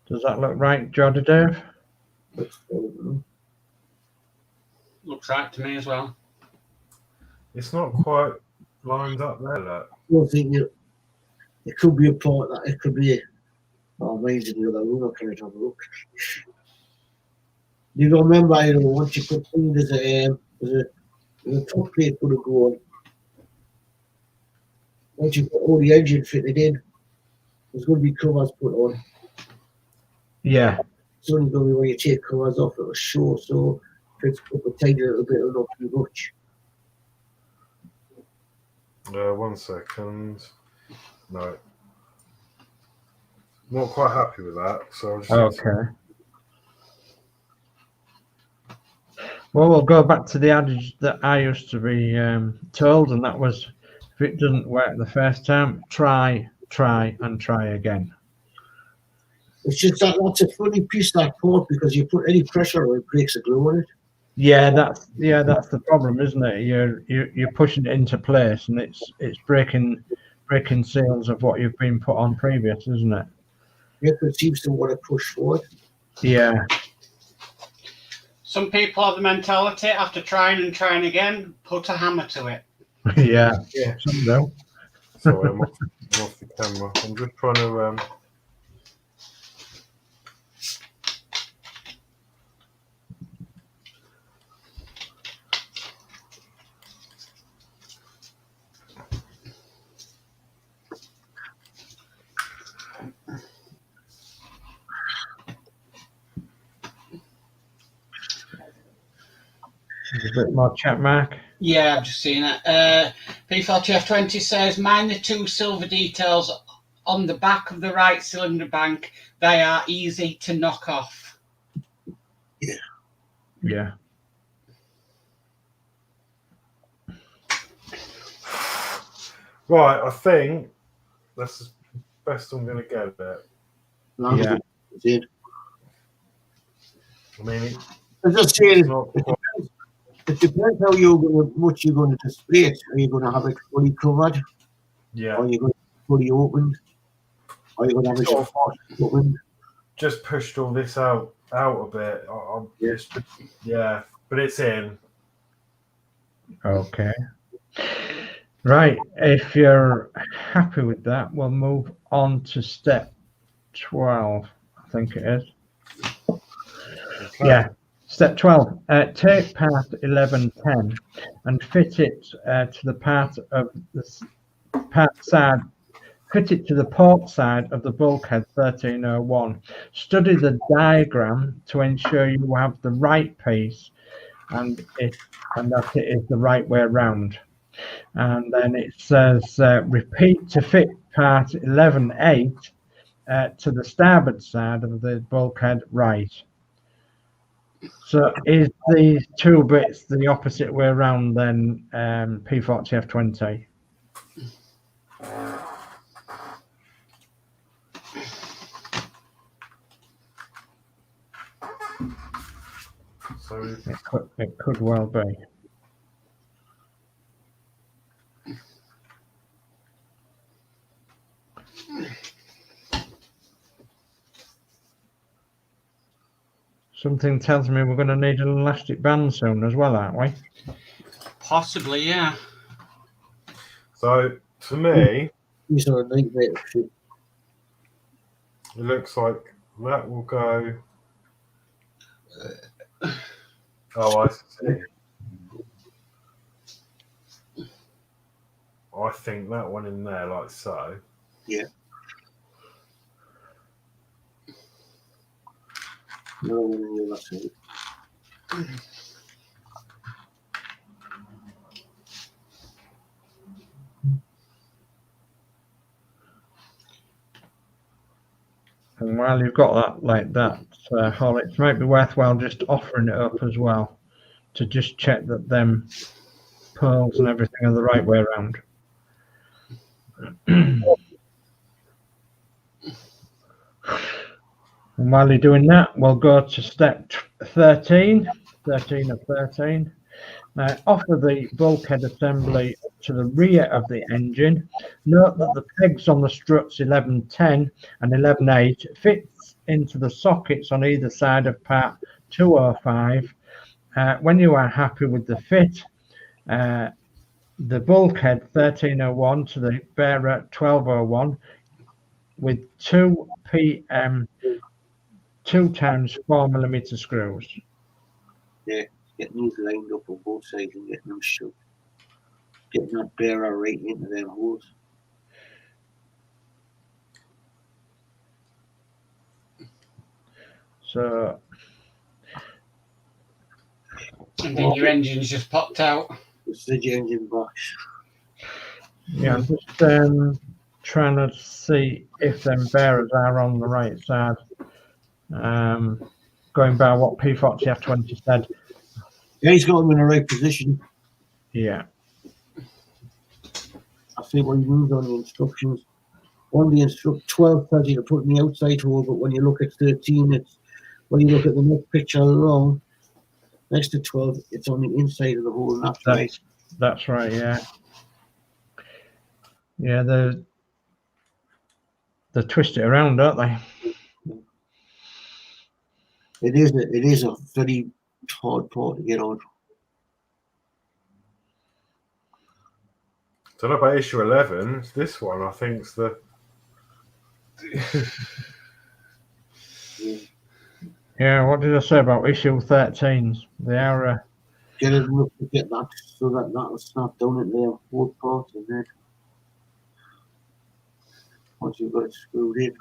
Does that look right, Joddy Dave? Looks right to me as well. It's not quite lined up there. Look. I don't think it could be a part that it could be. Oh, mine's in the other room. I can't have a look. You don't remember, once you put things, there's a top plate going to go on. Once you put all the engine fitted in, there's going to be covers put on. Yeah. It's only going to be when you take covers off, it'll show. So if it's up a tiny little bit, it'll not be much. 1 second. No. Not quite happy with that. So I'll just Okay. Well, we'll go back to the adage that I used to be told, and that was, if it doesn't work the first time, try, and try again. It's just that's a funny piece, that part, because you put any pressure on it, breaks the glue on it. Yeah, that's the problem, isn't it? You're pushing it into place, and it's breaking seals of what you've been put on previous, isn't it? Yes, it seems to want to push forward. Yeah. Some people have the mentality after trying and trying again, put a hammer to it. Yeah. Yeah. Some do. Sorry, I'm off the camera. I'm just trying to. A bit more chat, Mark. Yeah, I've just seen it. P40F20 says, mind the two silver details on the back of the right cylinder bank. They are easy to knock off. Yeah. Yeah. Right, I think that's the best I'm going to get at it. Yeah. I mean, I'm just saying, it's not quite. it depends how much you're going to display it. Are you going to have it fully covered? Yeah. Or are you going to be fully opened? Are you going to have a Sort of job? just pushed all this out a bit. I'm just, yeah, but it's in. Okay. Right. If you're happy with that, we'll move on to step 12. I think it is. Okay. Yeah. Step 12. Take part 1110 and fit it to the part of the part side. Fit it to the port side of the bulkhead 1301. Study the diagram to ensure you have the right piece and that it is the right way around. And then it says repeat to fit part 11.8 to the starboard side of the bulkhead right. So is these two bits the opposite way around then, P40F20? So It could well be. Something tells me we're going to need an elastic band soon as well, aren't we? Possibly, yeah. So to me, These are a nightmare. it looks like that will go. Oh, I see. I think that one in there, like so. Yeah. No, that's it. And while you've got that like that, Horlicks, it might be worthwhile just offering it up as well to just check that them pearls and everything are the right way around. And while you're doing that, we'll go to step 13 of 13. Offer the bulkhead assembly to the rear of the engine. Note that the pegs on the struts 1110 and 11.8 fits into the sockets on either side of part 205. When you are happy with the fit, the bulkhead 1301 to the bearer 1201 with 2 PM 2 times 4mm screws. Yeah, getting these lined up on both sides and getting them shut. Getting that bearer right into them holes. So, And then your engine's just popped out. It's the engine box. yeah, I'm just trying to see if them bearers are on the right side. Going by what P40F20 said. Yeah, he's got them in the right position. Yeah. I see what he means on the instructions. On the 12 tells you to put in the outside hole, but when you look at 13, it's when you look at the next picture along, next to 12, it's on the inside of the hole, and that's right. That's right, yeah. Yeah, they twist it around, don't they? It is a very hard part to get on. Don't know about issue 11. It's this one, I think, is the. Yeah, what did I say about issue 13s? They are. Get it enough to get that so that that'll snap down into their both parts, and then once you've got it screwed in,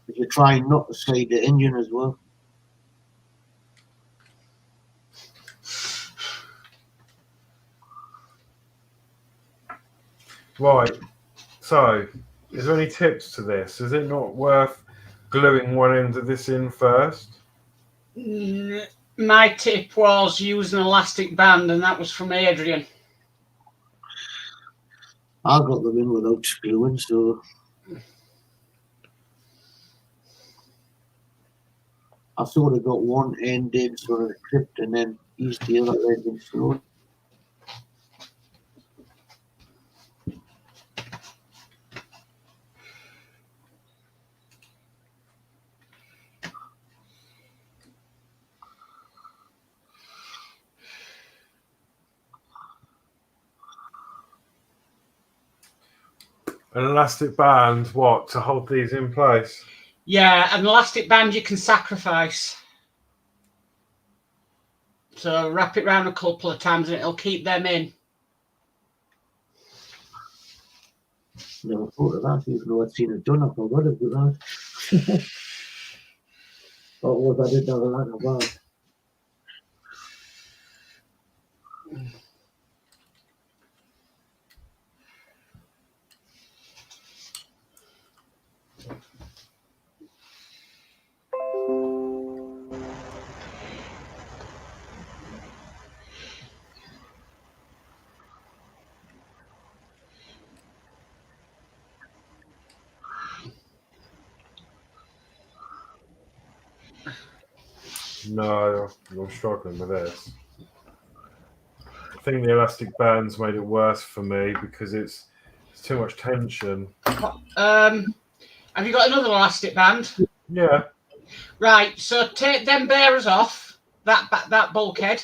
if you're trying not to slide the engine as well. Right. So, is there any tips to this? Is it not worth gluing one end of this in first? My tip was use an elastic band, and that was from Adrian. I got them in without gluing, so I sort of got one end in sort of clipped and then used the other end in slowed. An elastic band, what, to hold these in place? Yeah, an elastic band you can sacrifice. So wrap it round a couple of times and it'll keep them in. Never thought of that, even though I'd seen it done. I forgot about that. Thought was I didn't have that about. No, I'm struggling with this. I think the elastic band's made it worse for me because it's too much tension. Have you got another elastic band? Yeah. Right, so take them bearers off, that bulkhead.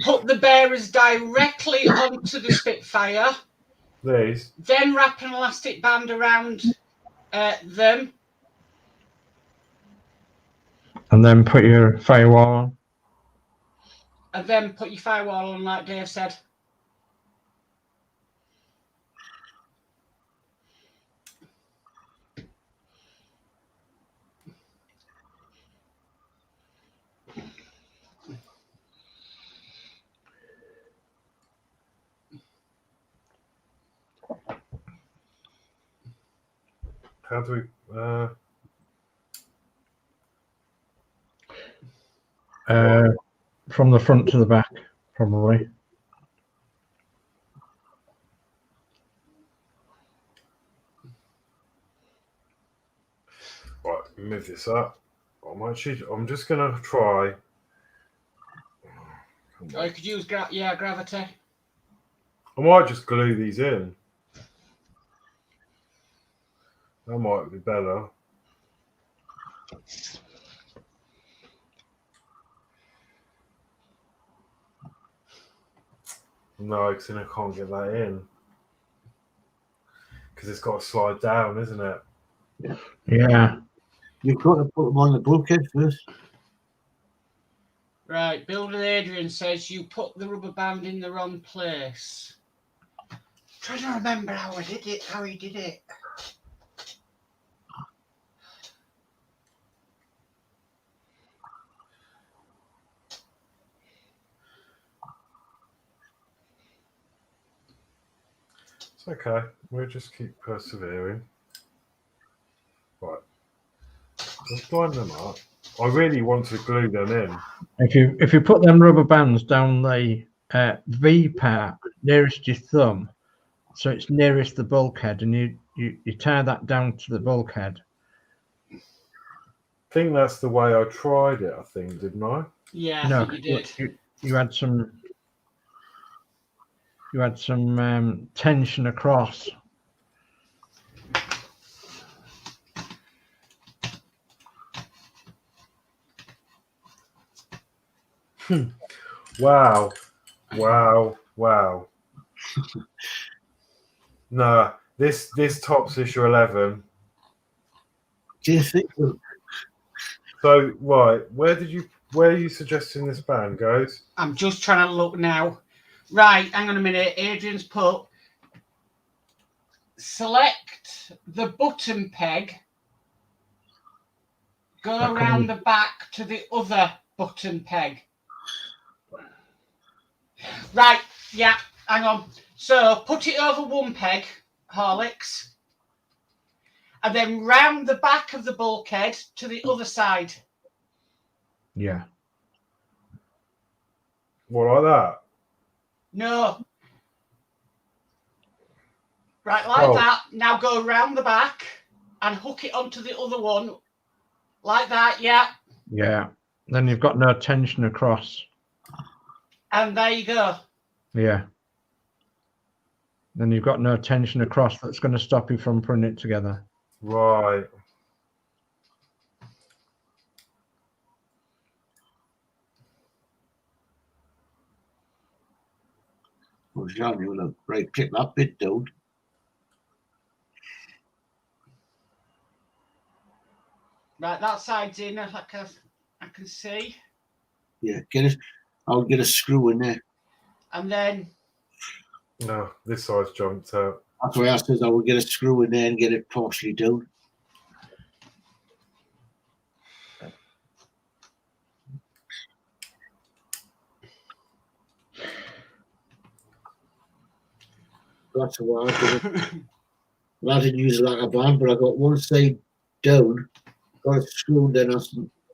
Put the bearers directly onto the Spitfire. These. Then wrap an elastic band around them. And then put your firewall on. And then put your firewall on, like Dave said. How do we... From the front to the back, probably. Right, move this up. I'm just going to try... Or you could use gravity. I might just glue these in. That might be better. No, because then I can't get that in. Because it's got to slide down, isn't it? Yeah. You've got to put them on the bulkhead first. Right, Builder Adrian says you put the rubber band in the wrong place. I'm trying to remember how he did it. It's okay. We'll just keep persevering. Right. Let's line them up. I really want to glue them in. If you put them rubber bands down the V part nearest your thumb, so it's nearest the bulkhead, and you tie that down to the bulkhead. I think that's the way I tried it, I think, didn't I? Yeah, No, I think you did. You had some tension across. Wow. No, this tops issue 11. Do you think so? So, right, where are you suggesting this band goes? I'm just trying to look now. Right, hang on a minute. Adrian's put select the button peg, go around the back to the other button peg. Right, yeah, hang on. So put it over one peg, Horlicks, and then round the back of the bulkhead to the other side. Yeah. What, like that? No. Right, like that. Now go round the back and hook it onto the other one. Like that, yeah. Yeah. Then you've got no tension across. And there you go. Yeah. Then you've got no tension across that's going to stop you from putting it together. Right. Well, John, you look right, click that bit down. Right, that side's in. I can see. Yeah, I'll get a screw in there. And then. No, this side's jumped out. That's why I says I will get a screw in there and get it partially down. That's why I didn't use it like a band, but I got one side down, got it screwed, then a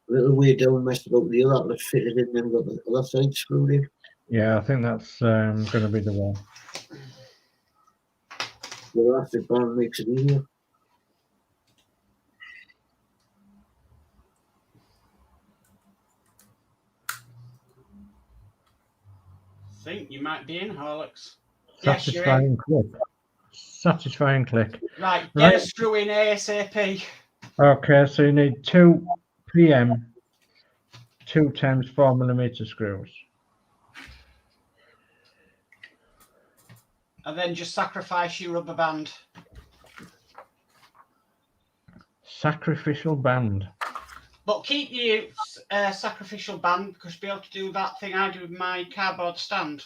little way down, messed about the other, that fitted in, then got the other side screwed in. Yeah, I think that's going to be the one. The elastic band makes it easier. I think you might be in, Horlicks. Yes, you're Satisfying in. click. Satisfying click. Right, get a screw in ASAP. Okay, so you need 2 PM 2 times 4mm screws. And then just sacrifice your rubber band. Sacrificial band. But keep your sacrificial band because you'll be able to do that thing I do with my cardboard stand.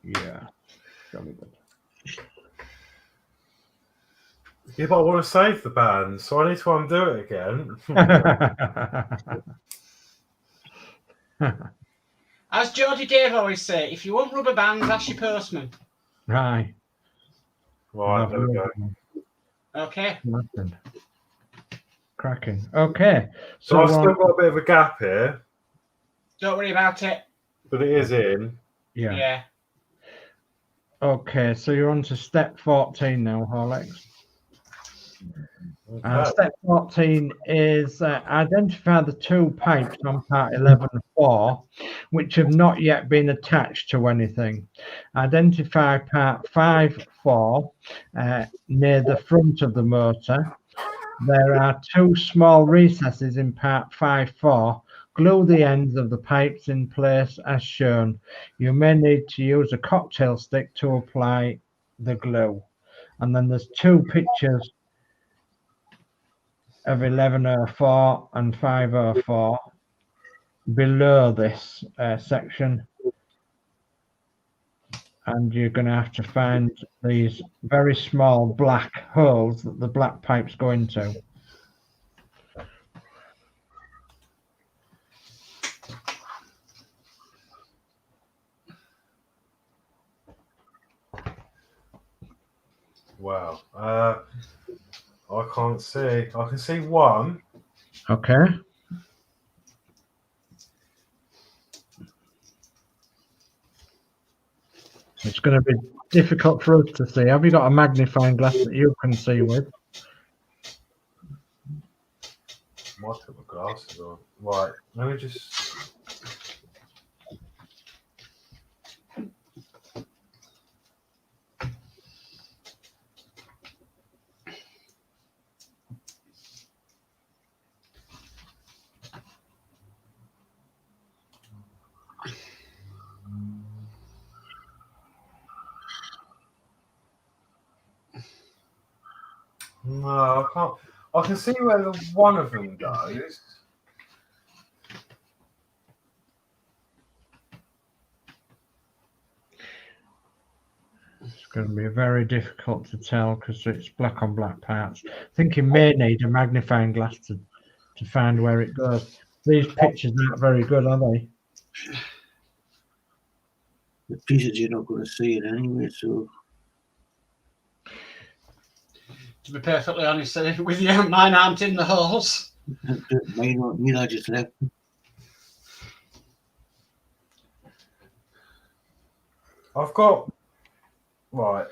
Yeah, jolly good. Yeah, but I want to save the band, so I need to undo it again. As Geordie Dave always say, if you want rubber bands, ask your postman. Right. Right, there we go. Okay. Nothing. Cracking. Okay. So I've still got a bit of a gap here. Don't worry about it. But it is in. Yeah. Okay, so you're on to step 14 now, Horlicks. Okay. Step 14 is identify the 2 pipes on part 11.4 which have not yet been attached to anything. Identify part 5.4 near the front of the motor. There are 2 small recesses in part 5.4. Glue the ends of the pipes in place as shown. You may need to use a cocktail stick to apply the glue. And then there's 2 pictures of 11.04 and 5.04 below this section. And you're going to have to find these very small black holes that the black pipes go into. Wow. I can't see. I can see one. Okay. It's going to be difficult for us to see. Have you got a magnifying glass that you can see with? Might put my glasses on. Right. Let me just. No, I can't. I can see where one of them goes. It's going to be very difficult to tell because it's black on black parts. I think you may need a magnifying glass to find where it goes. These pictures aren't very good, are they? The pieces you're not going to see it anyway, so. To be perfectly honest with you, mine aren't in the holes. Mine aren't, me, I just left them. I've got. Right.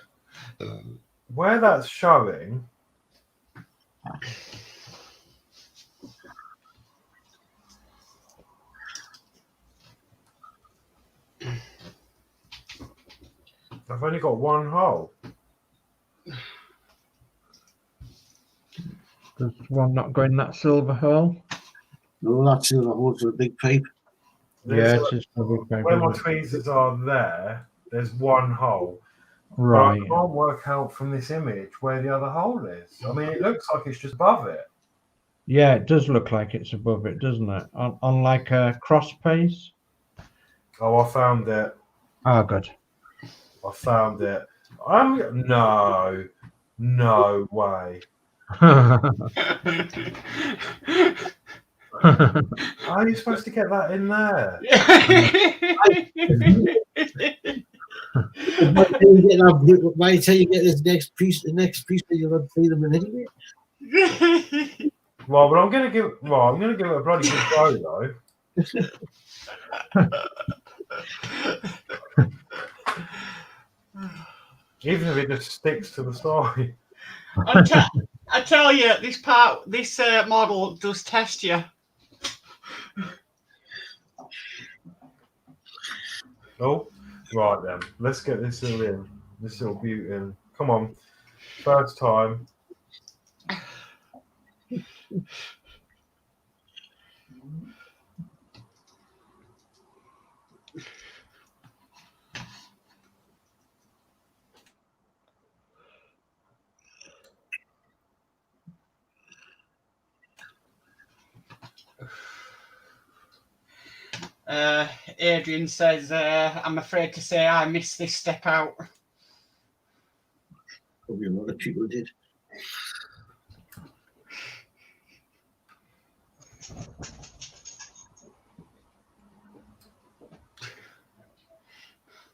Where that's showing. I've only got one hole. Does one not go in that silver hole? No, that's the hole for the big pipe. Yeah, it's just a big pipe, Where my isn't it? tweezers are there, there's one hole. Right. But I can't work out from this image where the other hole is. I mean, it looks like it's just above it. Yeah, it does look like it's above it, doesn't it? On like a cross piece. Oh, I found it. Oh, good. I found it. No way. How are you supposed to get that in there? By the time you get this next piece, you'll have to feed them in anyway. Well, but I'm gonna give it a bloody good go though. Even if it just sticks to the side. I tell you, this model does test you. Oh, right then. Let's get this little in. This little beauty in. Come on. First time. Adrian says, I'm afraid to say I missed this step out. Probably a lot of people did.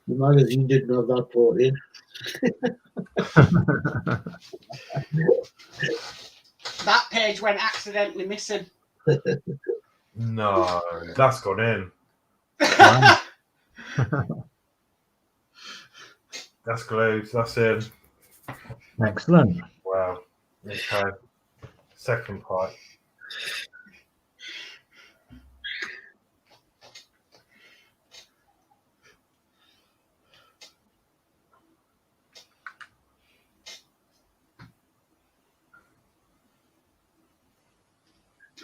The magazine didn't have that part in. That page went accidentally missing. No, that's gone in. Wow. That's glued. That's in. Excellent. Wow. Okay. Second pipe.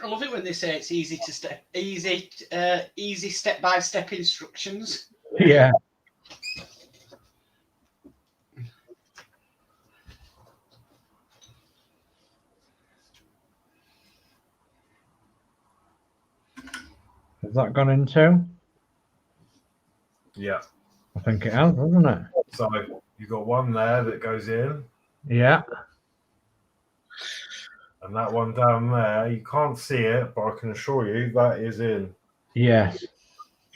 I love it when they say it's easy step-by-step instructions. Yeah. Has that gone in too? Yeah. I think it has, hasn't it? So you've got one there that goes in, Yeah. and that one down there, you can't see it, but I can assure you that is in. Yes.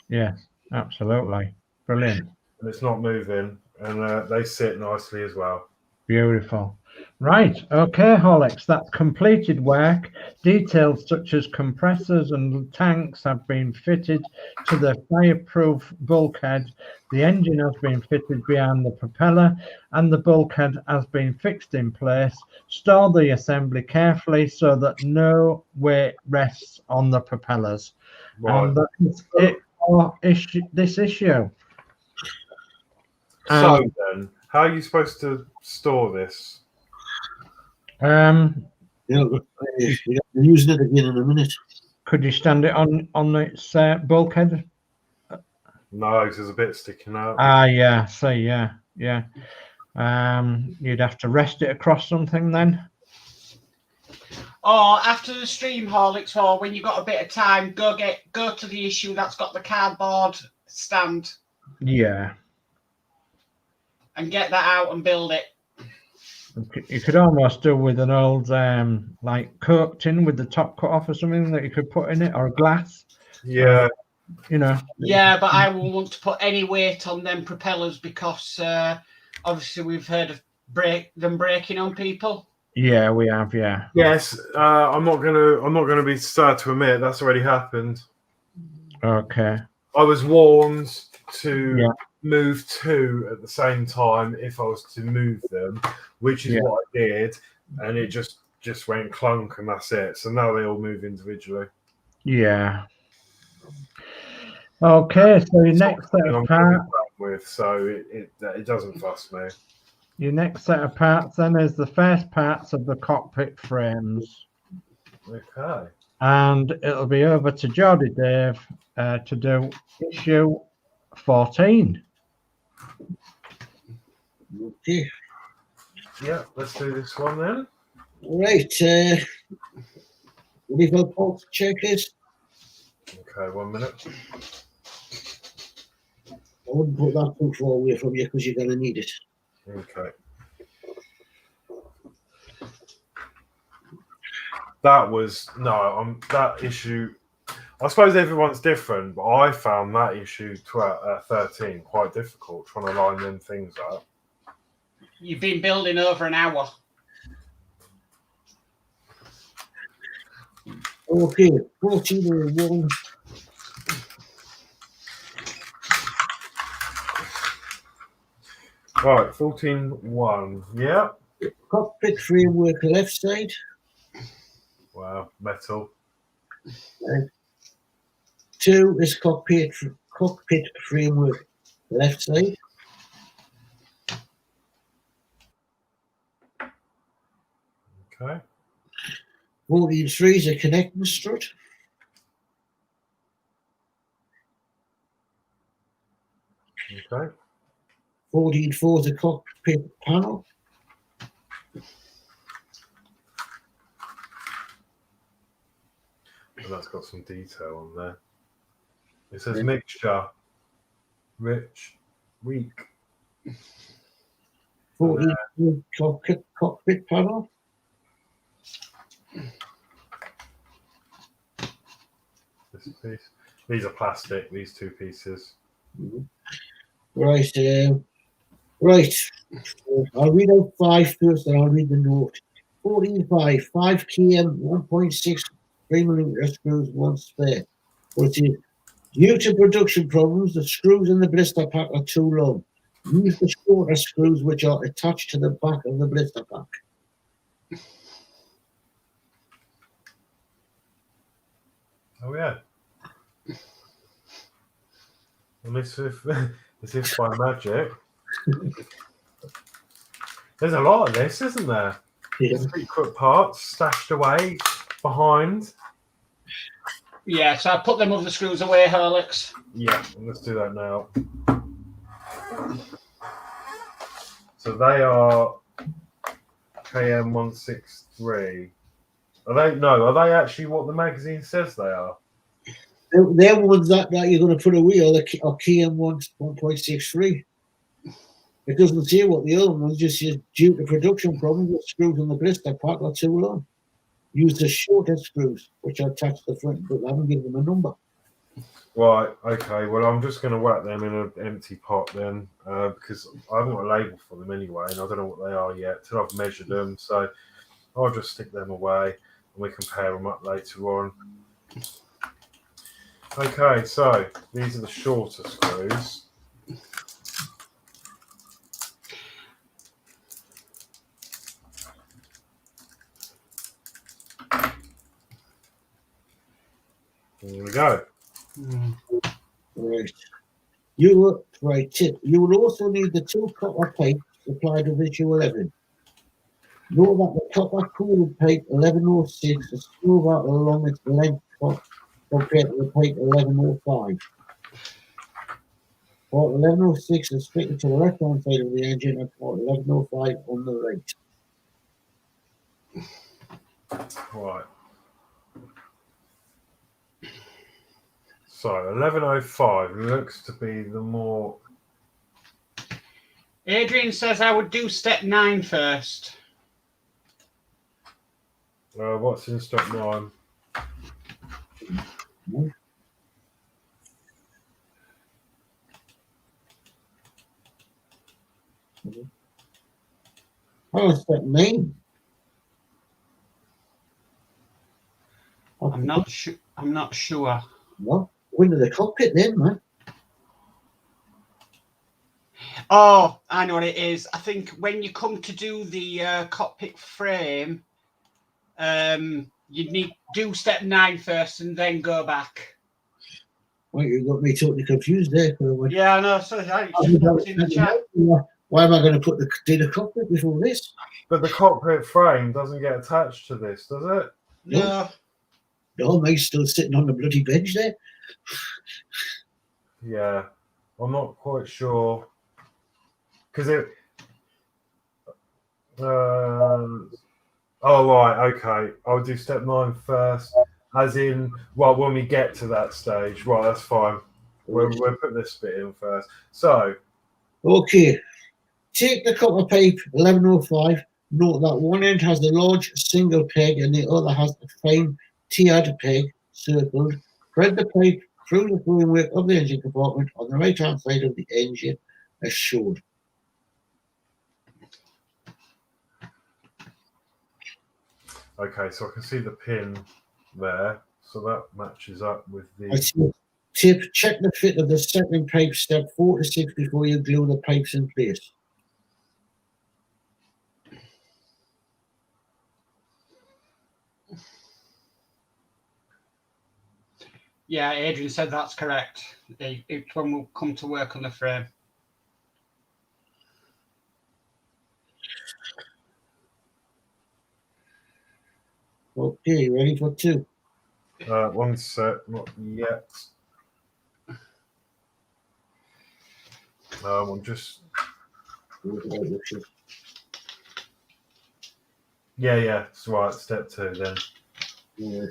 Yes. Absolutely. Brilliant. And it's not moving, and they sit nicely as well. Beautiful. Right. Okay, Horlicks. That's completed work. Details such as compressors and tanks have been fitted to the fireproof bulkhead. The engine has been fitted behind the propeller and the bulkhead has been fixed in place. Store the assembly carefully so that no weight rests on the propellers. Right. And that is it for this issue. So then, how are you supposed to store this? Yeah, we're using it again in a minute. Could you stand it on its bulkhead? No, there's a bit sticking out. Ah, yeah. So yeah. You'd have to rest it across something then. Or after the stream, Horlicks, or when you've got a bit of time, go to the issue that's got the cardboard stand. Yeah. And get that out and build it. You could almost do with an old like Coke tin with the top cut off or something that you could put in it, or a glass. Yeah. You know. Yeah, but I won't want to put any weight on them propellers because obviously we've heard of them breaking on people. Yeah, we have. Yeah. Yes. I'm not gonna be sad to admit that's already happened. Okay. I was warned to Yeah. move two at the same time if I was to move them, which is what I did, and it just went clunk and that's it. So now they all move individually. Yeah. Okay, so your next set of parts. with, so it doesn't fuss me. Your next set of parts then is the first parts of the cockpit frames. Okay. And it'll be over to Geordie Dave to do issue 14. Okay. Yeah, let's do this one then. Right. Ready for the pulse checkers? Okay, 1 minute. I wouldn't put that too far away from you because you're going to need it. Okay. That was that issue. I suppose everyone's different, but I found that issue 13 quite difficult trying to line them things up. You've been building over an hour. Okay, 1401. Right, 14.1. Yeah. Cockpit framework left side. Wow, metal. 2 is cockpit framework left side. Okay. 14.3 is a connecting strut. Okay. 14.4 is a cockpit panel. And that's got some detail on there. It says mixture, rich, weak. 14.4 cockpit panel. This piece. These are plastic, these two pieces. Right. Right. I'll read out 5 first, and I'll read the note. 14.5, 5 km, 1.6 3mm screws, 1 spare. But it is due to production problems, the screws in the blister pack are too long. Use the shorter screws which are attached to the back of the blister pack. Oh yeah. And as if by magic. There's a lot of this, isn't there? Yeah. Secret parts stashed away behind. Yeah, so I put them other screws away, Horlicks. Yeah, let's do that now. So they are KM163. Are they actually what the magazine says they are? They're ones that you're going to put away are KM 1.63. It doesn't say what the other ones just says due to production problems, the screws in the blister pack are too long. Use the shorter screws, which are attached to the front, but I haven't given them a number. Right, okay. Well, I'm just going to whack them in an empty pot then, because I haven't got a label for them anyway, and I don't know what they are yet till I've measured them. So I'll just stick them away, and we can pair them up later on. Okay, so these are the shorter screws. Here we go. Right. You will also need the 2 copper pipes supplied with issue 11. Know that the copper cooled pipe 1106 is smoother along its length compared to the pipe 1105. Port 1106 is fitted to the left hand side of the engine and port 1105 on the right. Right. So 1105 looks to be the more. Adrian says I would do step 9 first. What's in step 9? How is that name? I'm not sure. No, window the cockpit then, man. Oh, I know what it is. I think when you come to do the cockpit frame, you need do step 9 first and then go back. Well, you got me totally confused there. Yeah, I know. So I just popped in the chat. Why am I going to do the cockpit before this? But the cockpit frame doesn't get attached to this, does it? No. No, mine's still sitting on the bloody bench there. Yeah, I'm not quite sure because it. Oh right, okay. I'll do step 9 first, as in when we get to that stage. Right, that's fine. We'll put this bit in first. So, okay, take the copper pipe 1105. Note that one end has a large single peg and the other has a fine tiered peg circled. Thread the pipe through the framework of the engine compartment on the right hand side of the engine as shown. okay, so I can see the pin there, so that matches up with the. Tip, check the fit of the second pipe step 4 to 6 before you glue the pipes in place. Yeah, Adrian said that's correct. Each one will come to work on the frame. Okay, ready for 2? One sec, not yet. I'm just. Yeah, it's right. Step 2 then. Yeah.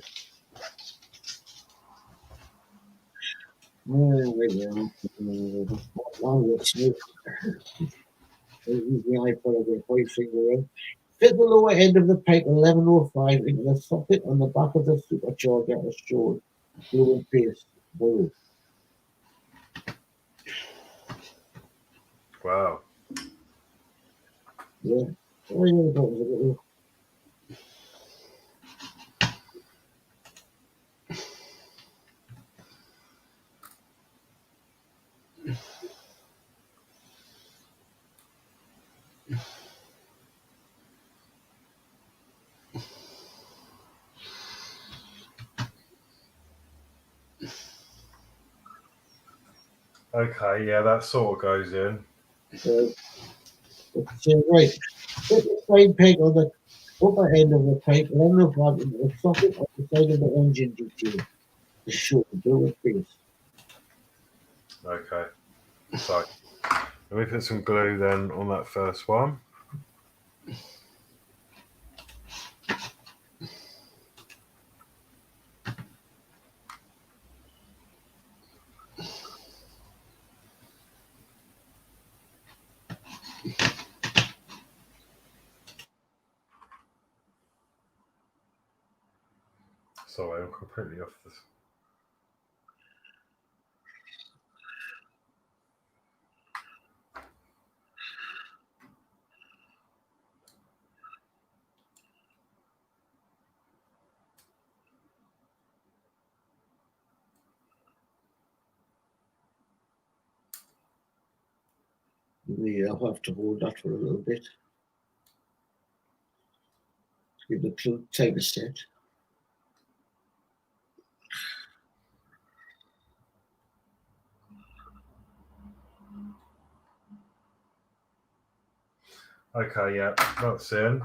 Fit the lower end of the pipe 1105 into the socket on the back of the supercharger as shown. Glue and paste. Below. Wow. Yeah. Okay, yeah, that sort of goes in. Right. Put the side peg on the upper end of the pipe, 1105 into the socket on the side of the engine detail. The short glue and paste. Okay, so let me put some glue then on that first one. Sorry, I'm completely off this. Yeah, I'll have to hold that for a little bit. Give the clue, take a set. Okay, yeah, that's in.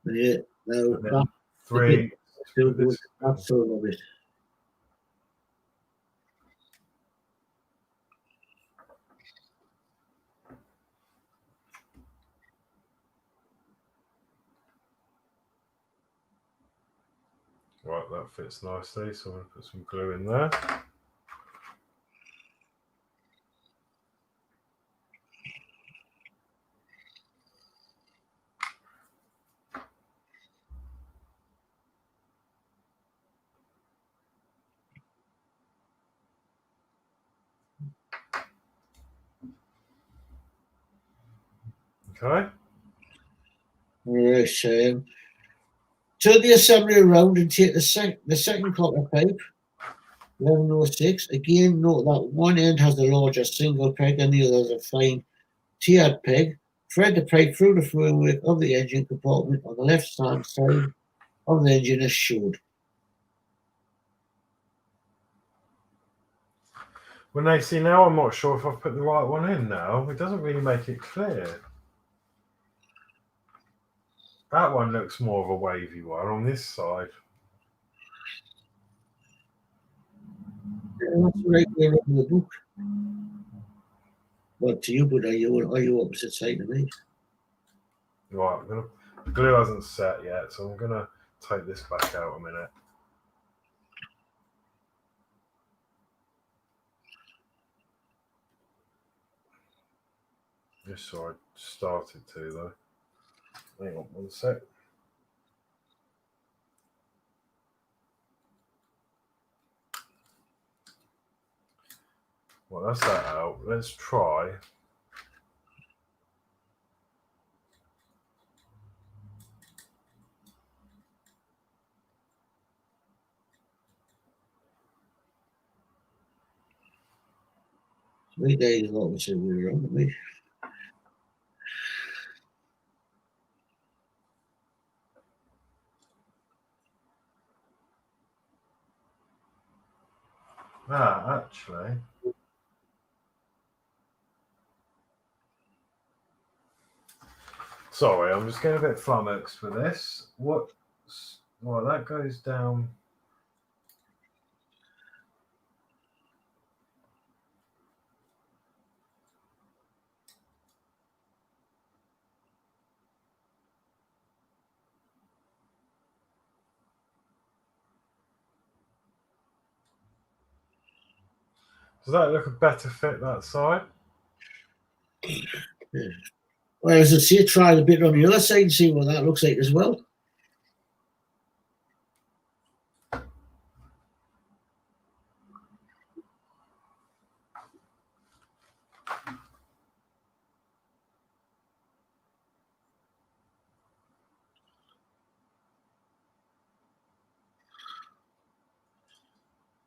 Yeah, now that 3. That's all of it. Right, that fits nicely, so I'm going to put some glue in there. Okay. Yes, turn the assembly around and take the second copper pipe, 1106. Again, note that one end has a larger single peg and the other has a fine tiered peg. Thread the pipe through the framework of the engine compartment on the left-hand side of the engine as shown. When they see now, I'm not sure if I've put the right one in now. It doesn't really make it clear. That one looks more of a wavy one on this side. That's right there in the book. Well, to you, but are you opposite side of me? Right, the glue hasn't set yet, so I'm gonna take this back out a minute. Just so I started to though. Hang on 1 sec. Well, that's that out. Let's try. My days is opposite way around me. Actually. Sorry, I'm just getting a bit flummoxed for this. What? Well, that goes down. Does that look a better fit that side? Yeah. Well, as I say, try a bit on the other side and see what that looks like as well.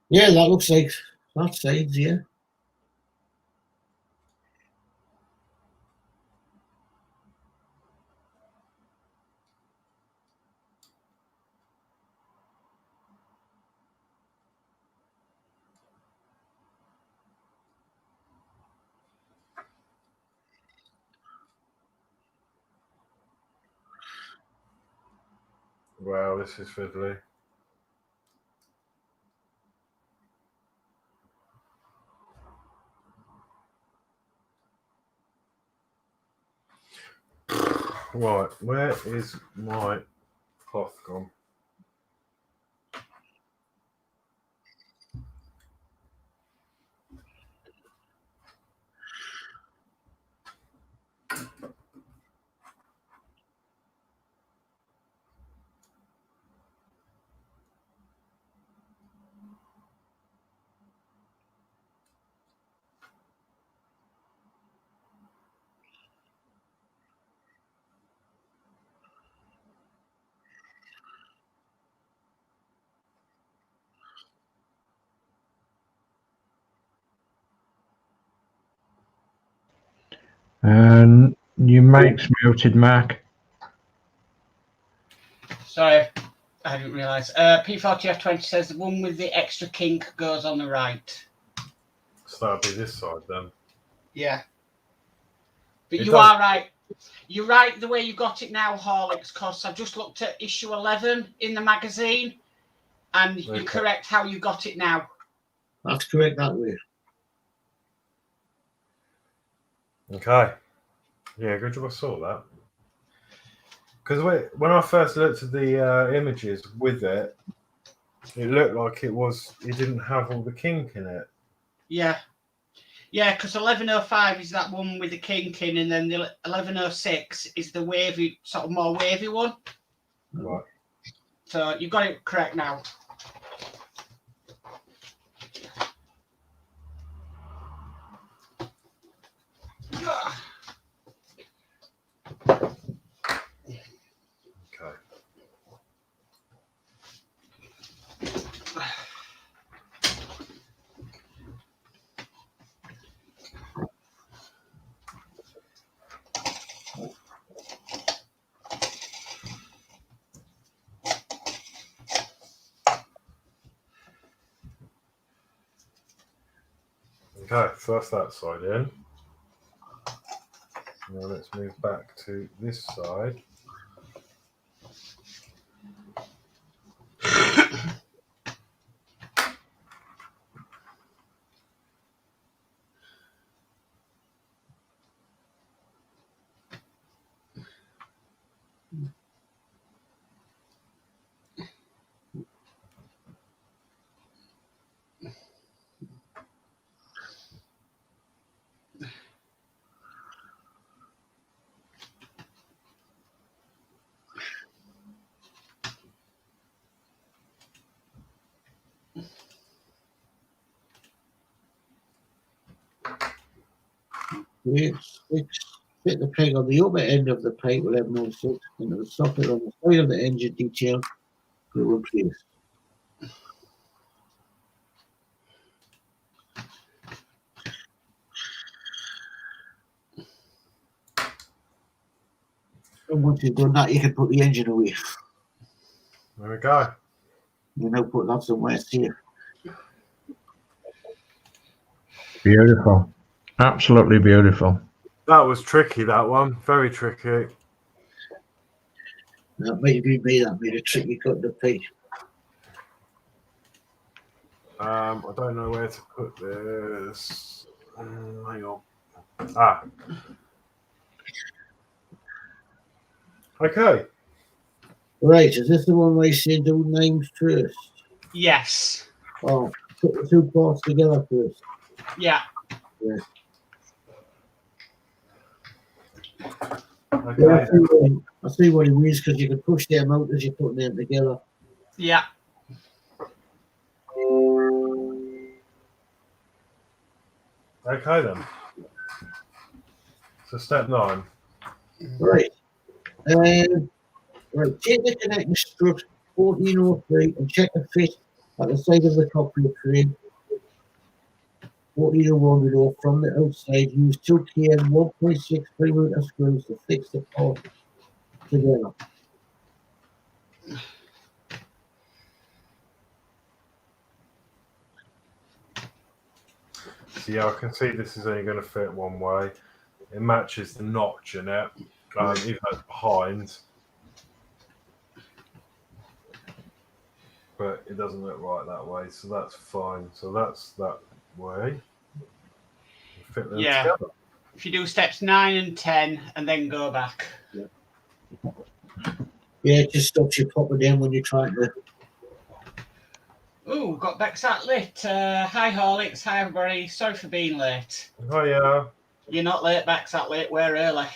Yeah, that looks like that side, yeah. Wow, this is fiddly. Right, where is my cloth gone? And your mic's muted, Mark. Sorry, I didn't realise. P40F20 says the one with the extra kink goes on the right. So that'll be this side then. Yeah. But It you does. are right. You're right the way you got it now, Horlicks, because I've just looked at issue 11 in the magazine, and you're correct how you got it now. That's correct that way. Okay. Yeah, good job I saw that. Because when I first looked at the images with it, it looked like it didn't have all the kink in it. Yeah. Yeah, because 1105 is that one with the kink in, and then the 1106 is the wavy, sort of more wavy one. Right. So you got it correct now. Okay. Okay, so that's that side in. Now let's move back to this side. Fit the peg on the upper end of the pipe with M06 into the socket on the side of the engine detail to replace. And once you've done that, you can put the engine away. There we go. You now put that somewhere safe. Beautiful. Absolutely beautiful. That was tricky, that one. Very tricky. That might be me that made a tricky cut the pipe. I don't know where to put this. Hang on. Ah. Okay. Right, is this the one where you say do names first? Yes. Oh, put the two parts together first. Yeah. Yeah. Okay. Yeah, I see what he means because you can push them out as you're putting them together. Yeah. Okay then. So step 9. Right. Right. Take the connecting strut 1403 and check the fit at the side of the cockpit frame. 1401 from the outside. Use 2 kN 1.6 mm screws to fix the part together. So yeah, I can see this is only going to fit one way. It matches the notch in it, even though it's behind. But it doesn't look right that way, so that's fine. So that's that way. Fit them Yeah. together. If you do steps 9 and 10 and then go back. Yeah, it just stops you popping in when you're trying to. Ooh, got Bexat lit. Hi Horlicks, hi everybody. Sorry for being late. Oh yeah. You're not late, Bexat late. We're early.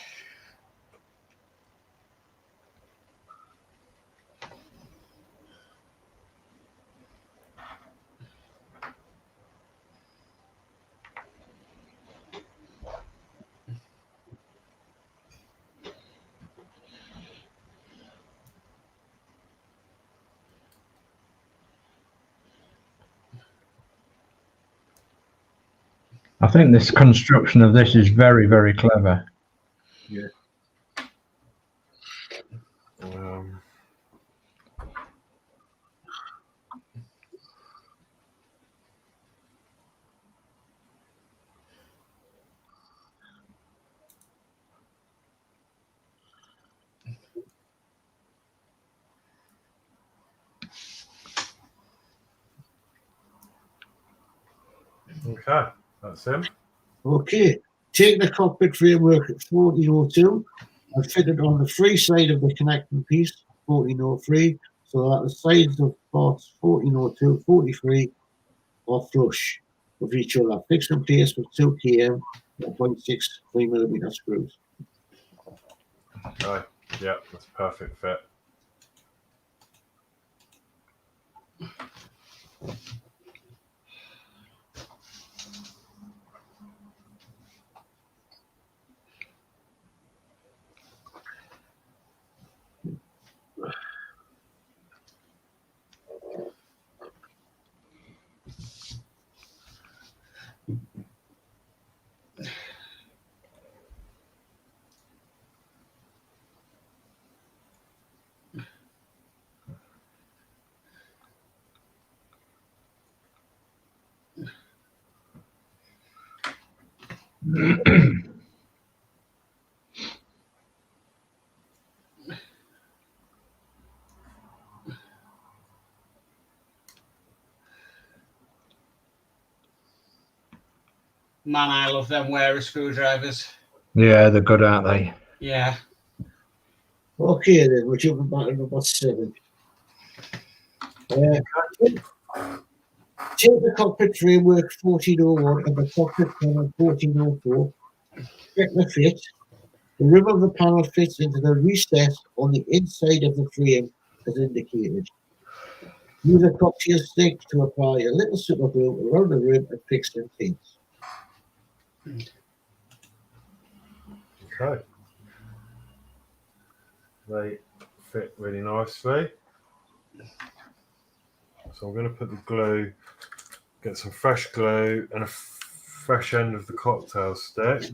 I think this construction of this is very, very clever. Yeah. Okay, that's him. Okay. Take the cockpit framework at 1402 and fit it on the free side of the connecting piece, 1403, so that the sides of parts 1402, 43 are flush with each other. Fix in place with 2 kN 1.6 3mm screws. Okay, yeah, that's a perfect fit. Man, I love them wearer screwdrivers. Yeah, they're good, aren't they? Yeah. Okay, then we're jumping back to number 7. Take the cockpit framework 1401 and the cockpit panel 1404. Check the fit. The rim of the panel fits into the recess on the inside of the frame as indicated. Use a cocktail stick to apply a little superglue around the rim and fix in pins. Okay. They fit really nicely. So I'm going to put the glue, get some fresh glue and a fresh end of the cocktail stick.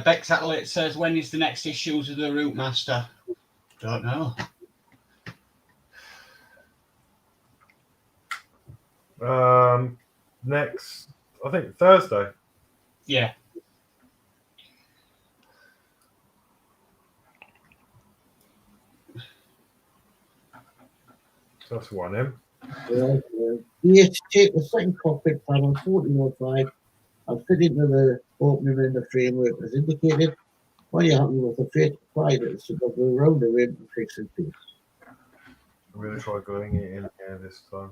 Bex Atlet says, when is the next issues of the Routemaster? Don't know. Next, I think Thursday. Yeah. That's one in. Here to take the second cockpit panel 1405 and fit into the opening in the framework as indicated. When you're happy with the fit, apply it so that go around the rim and fix in pins. I'm going to try gluing it in here this time.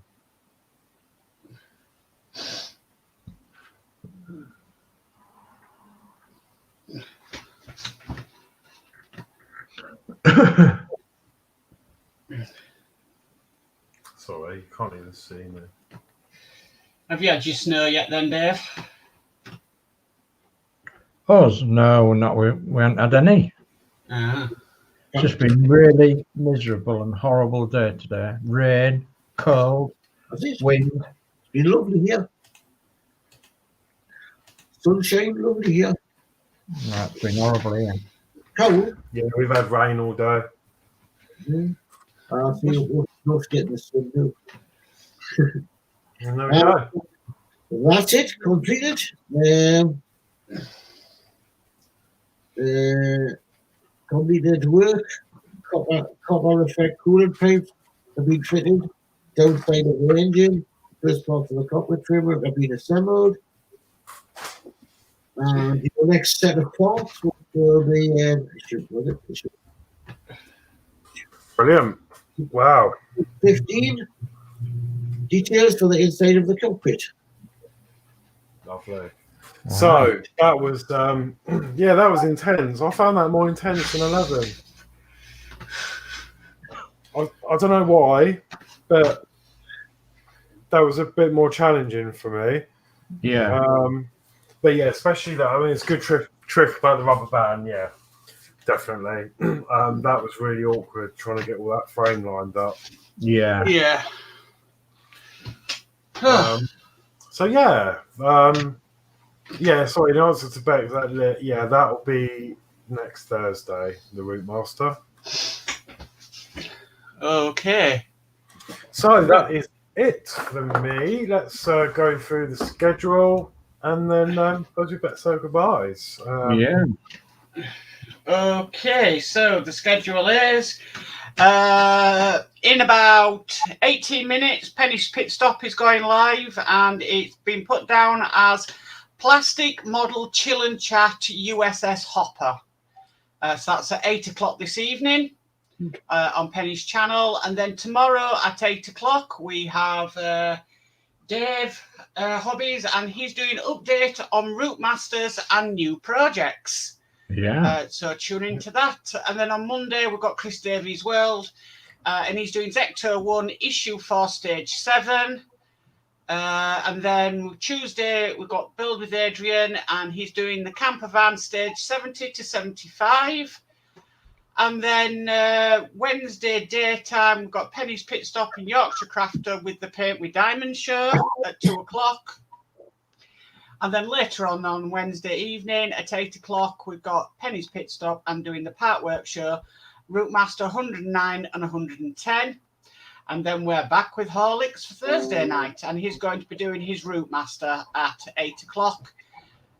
Sorry, you can't even see me. Have you had your snow yet then, Dave? Us? No, not we haven't had any. Uh-huh. It's just been really miserable and horrible day today. Rain, cold, wind. It's been lovely here. Sunshine, lovely here. No, it's been horrible here. Cold. Yeah, we've had rain all day. I feel we're getting the sun too. And there we go. That's it, completed. Completed work. Copper effect coolant pipes have been fitted. Downside of the engine. First part of the cockpit framework have been assembled. And the next set of parts will be Brilliant. Wow. 15 details for the inside of the cockpit. Lovely. Wow. So that was yeah, that was intense. I found that more intense than 11. I don't know why, but that was a bit more challenging for me. Yeah. But yeah, especially that. I mean, it's a good trick about the rubber band. Yeah, definitely. That was really awkward trying to get all that frame lined up. Yeah. Yeah. So yeah, yeah. Sorry, in answer to Beck, that'll be next Thursday, the Routemaster. Okay. So that is it for me. Let's go through the schedule and then suppose we better say goodbyes. Yeah. Okay, so the schedule is in about 18 minutes, Penny's Pit Stop is going live, and it's been put down as Plastic Model Chill and Chat USS Hopper. So that's at 8 o'clock this evening on Penny's channel. And then tomorrow at 8 o'clock, we have Dave Hobbies, and he's doing an update on Routemasters and new projects. Yeah. So tune into that. And then on Monday, we've got Chris Davies' World. and he's doing Zector 1, Issue 4, Stage 7. And then Tuesday, we've got Build with Adrian, and he's doing the camper van Stage 70 to 75. And then Wednesday daytime, we've got Penny's Pit Stop in Yorkshire Crafter with the Paint with Diamond show at 2 o'clock. And then later on Wednesday evening at 8 o'clock, we've got Penny's Pit Stop and doing the Part Work show, Routemaster 109 and 110. And then we're back with Horlicks for Thursday night, and he's going to be doing his Routemaster at 8 o'clock.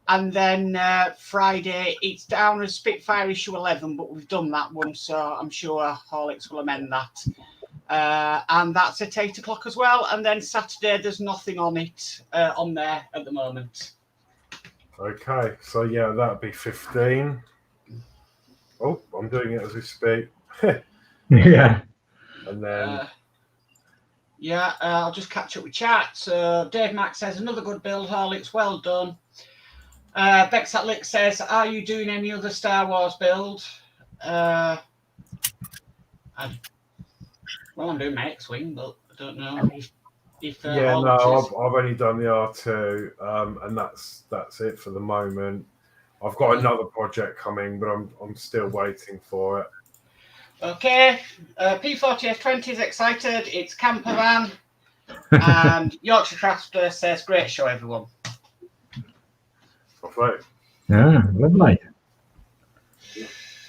And then Friday, it's down as Spitfire issue 11, but we've done that one, so I'm sure Horlicks will amend that. And that's at 8 o'clock as well. And then Saturday, there's nothing on it on there at the moment. Okay, so yeah, that'd be 15. Oh, I'm doing it as we speak. Yeah. And then I'll just catch up with chat. So Dave Mack says, another good build, Horlicks, well done. Bexat Lick says, are you doing any other Star Wars build? I'm doing my X-Wing, but I don't know if yeah, no, I've only done the R2, and that's it for the moment. I've got another project coming, but I'm still waiting for it. Okay, P40F20 is excited. It's camper van, and Yorkshire Crafter says, great show, everyone. Lovely. Yeah, lovely.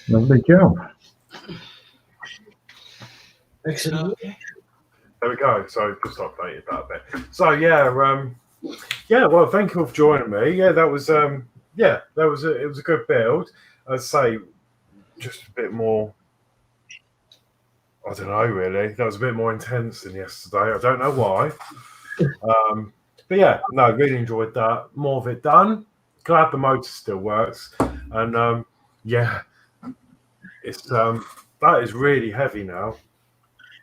Lovely job. Excellent. Okay. There we go. So just updated that a bit. So yeah, well, thank you for joining me. Yeah, that was it was a good build. I'd say just a bit more. I don't know, really. That was a bit more intense than yesterday. I don't know why. But yeah, no, really enjoyed that. More of it done. Glad the motor still works. And yeah, it's that is really heavy now.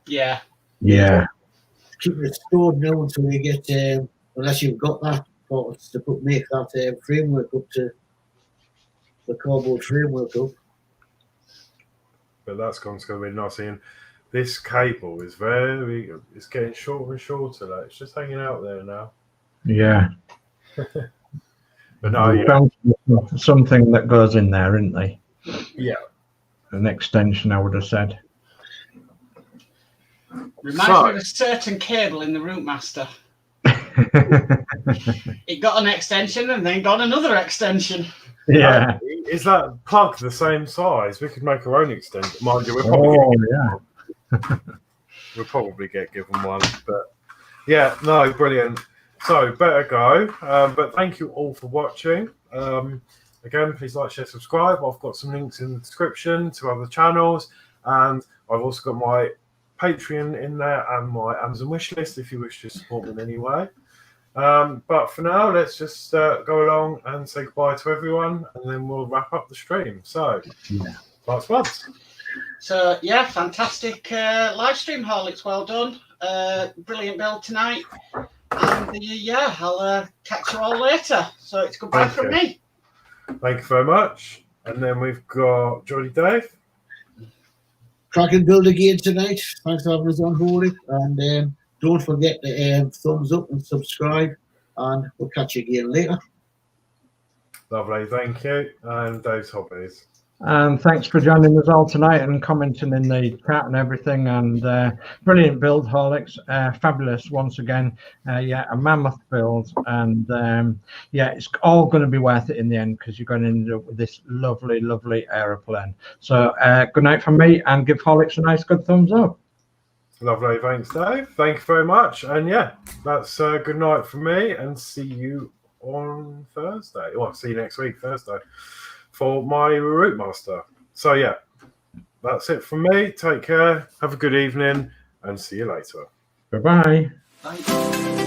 Yeah. Yeah. Keeping it stored now until you get, unless you've got that, to make that framework up to the cardboard framework up. But that's going to be nice. And this cable is it's getting shorter and shorter. Like, it's just hanging out there now. Yeah. But no, yeah. Something that goes in there, isn't they? Yeah. An extension, I would have said. Reminds me of a certain cable in the Routemaster. It got an extension and then got another extension. Yeah. Is that plug the same size? We could make our own extension. Mind you, we'll probably get given one. But yeah, no, brilliant. So better go. But thank you all for watching. Again, please like, share, subscribe. I've got some links in the description to other channels, and I've also got my Patreon in there and my Amazon wishlist if you wish to support me in any way. But for now, let's just go along and say goodbye to everyone, and then we'll wrap up the stream. So, last month. So yeah, fantastic live stream, Horlicks. Well done. Brilliant build tonight. And I'll catch you all later. So it's goodbye from me. Thank you very much. And then we've got Jolly Dave. Cracking build again tonight. Thanks for having us on board. And don't forget to thumbs up and subscribe. And we'll catch you again later. Lovely, thank you. And Dave's hobbies. And thanks for joining us all tonight and commenting in the chat and everything. And brilliant build, Horlicks. Fabulous once again. A mammoth build. And it's all going to be worth it in the end, because you're going to end up with this lovely, lovely aeroplane. So good night from me, and give Horlicks a nice good thumbs up. Lovely, thanks, Dave. Thank you very much. And yeah, that's good night from me, and see you on Thursday. Well, see you next week, Thursday, for my Routemaster. So yeah, that's it from me. Take care, have a good evening, and see you later. Bye-bye. Bye.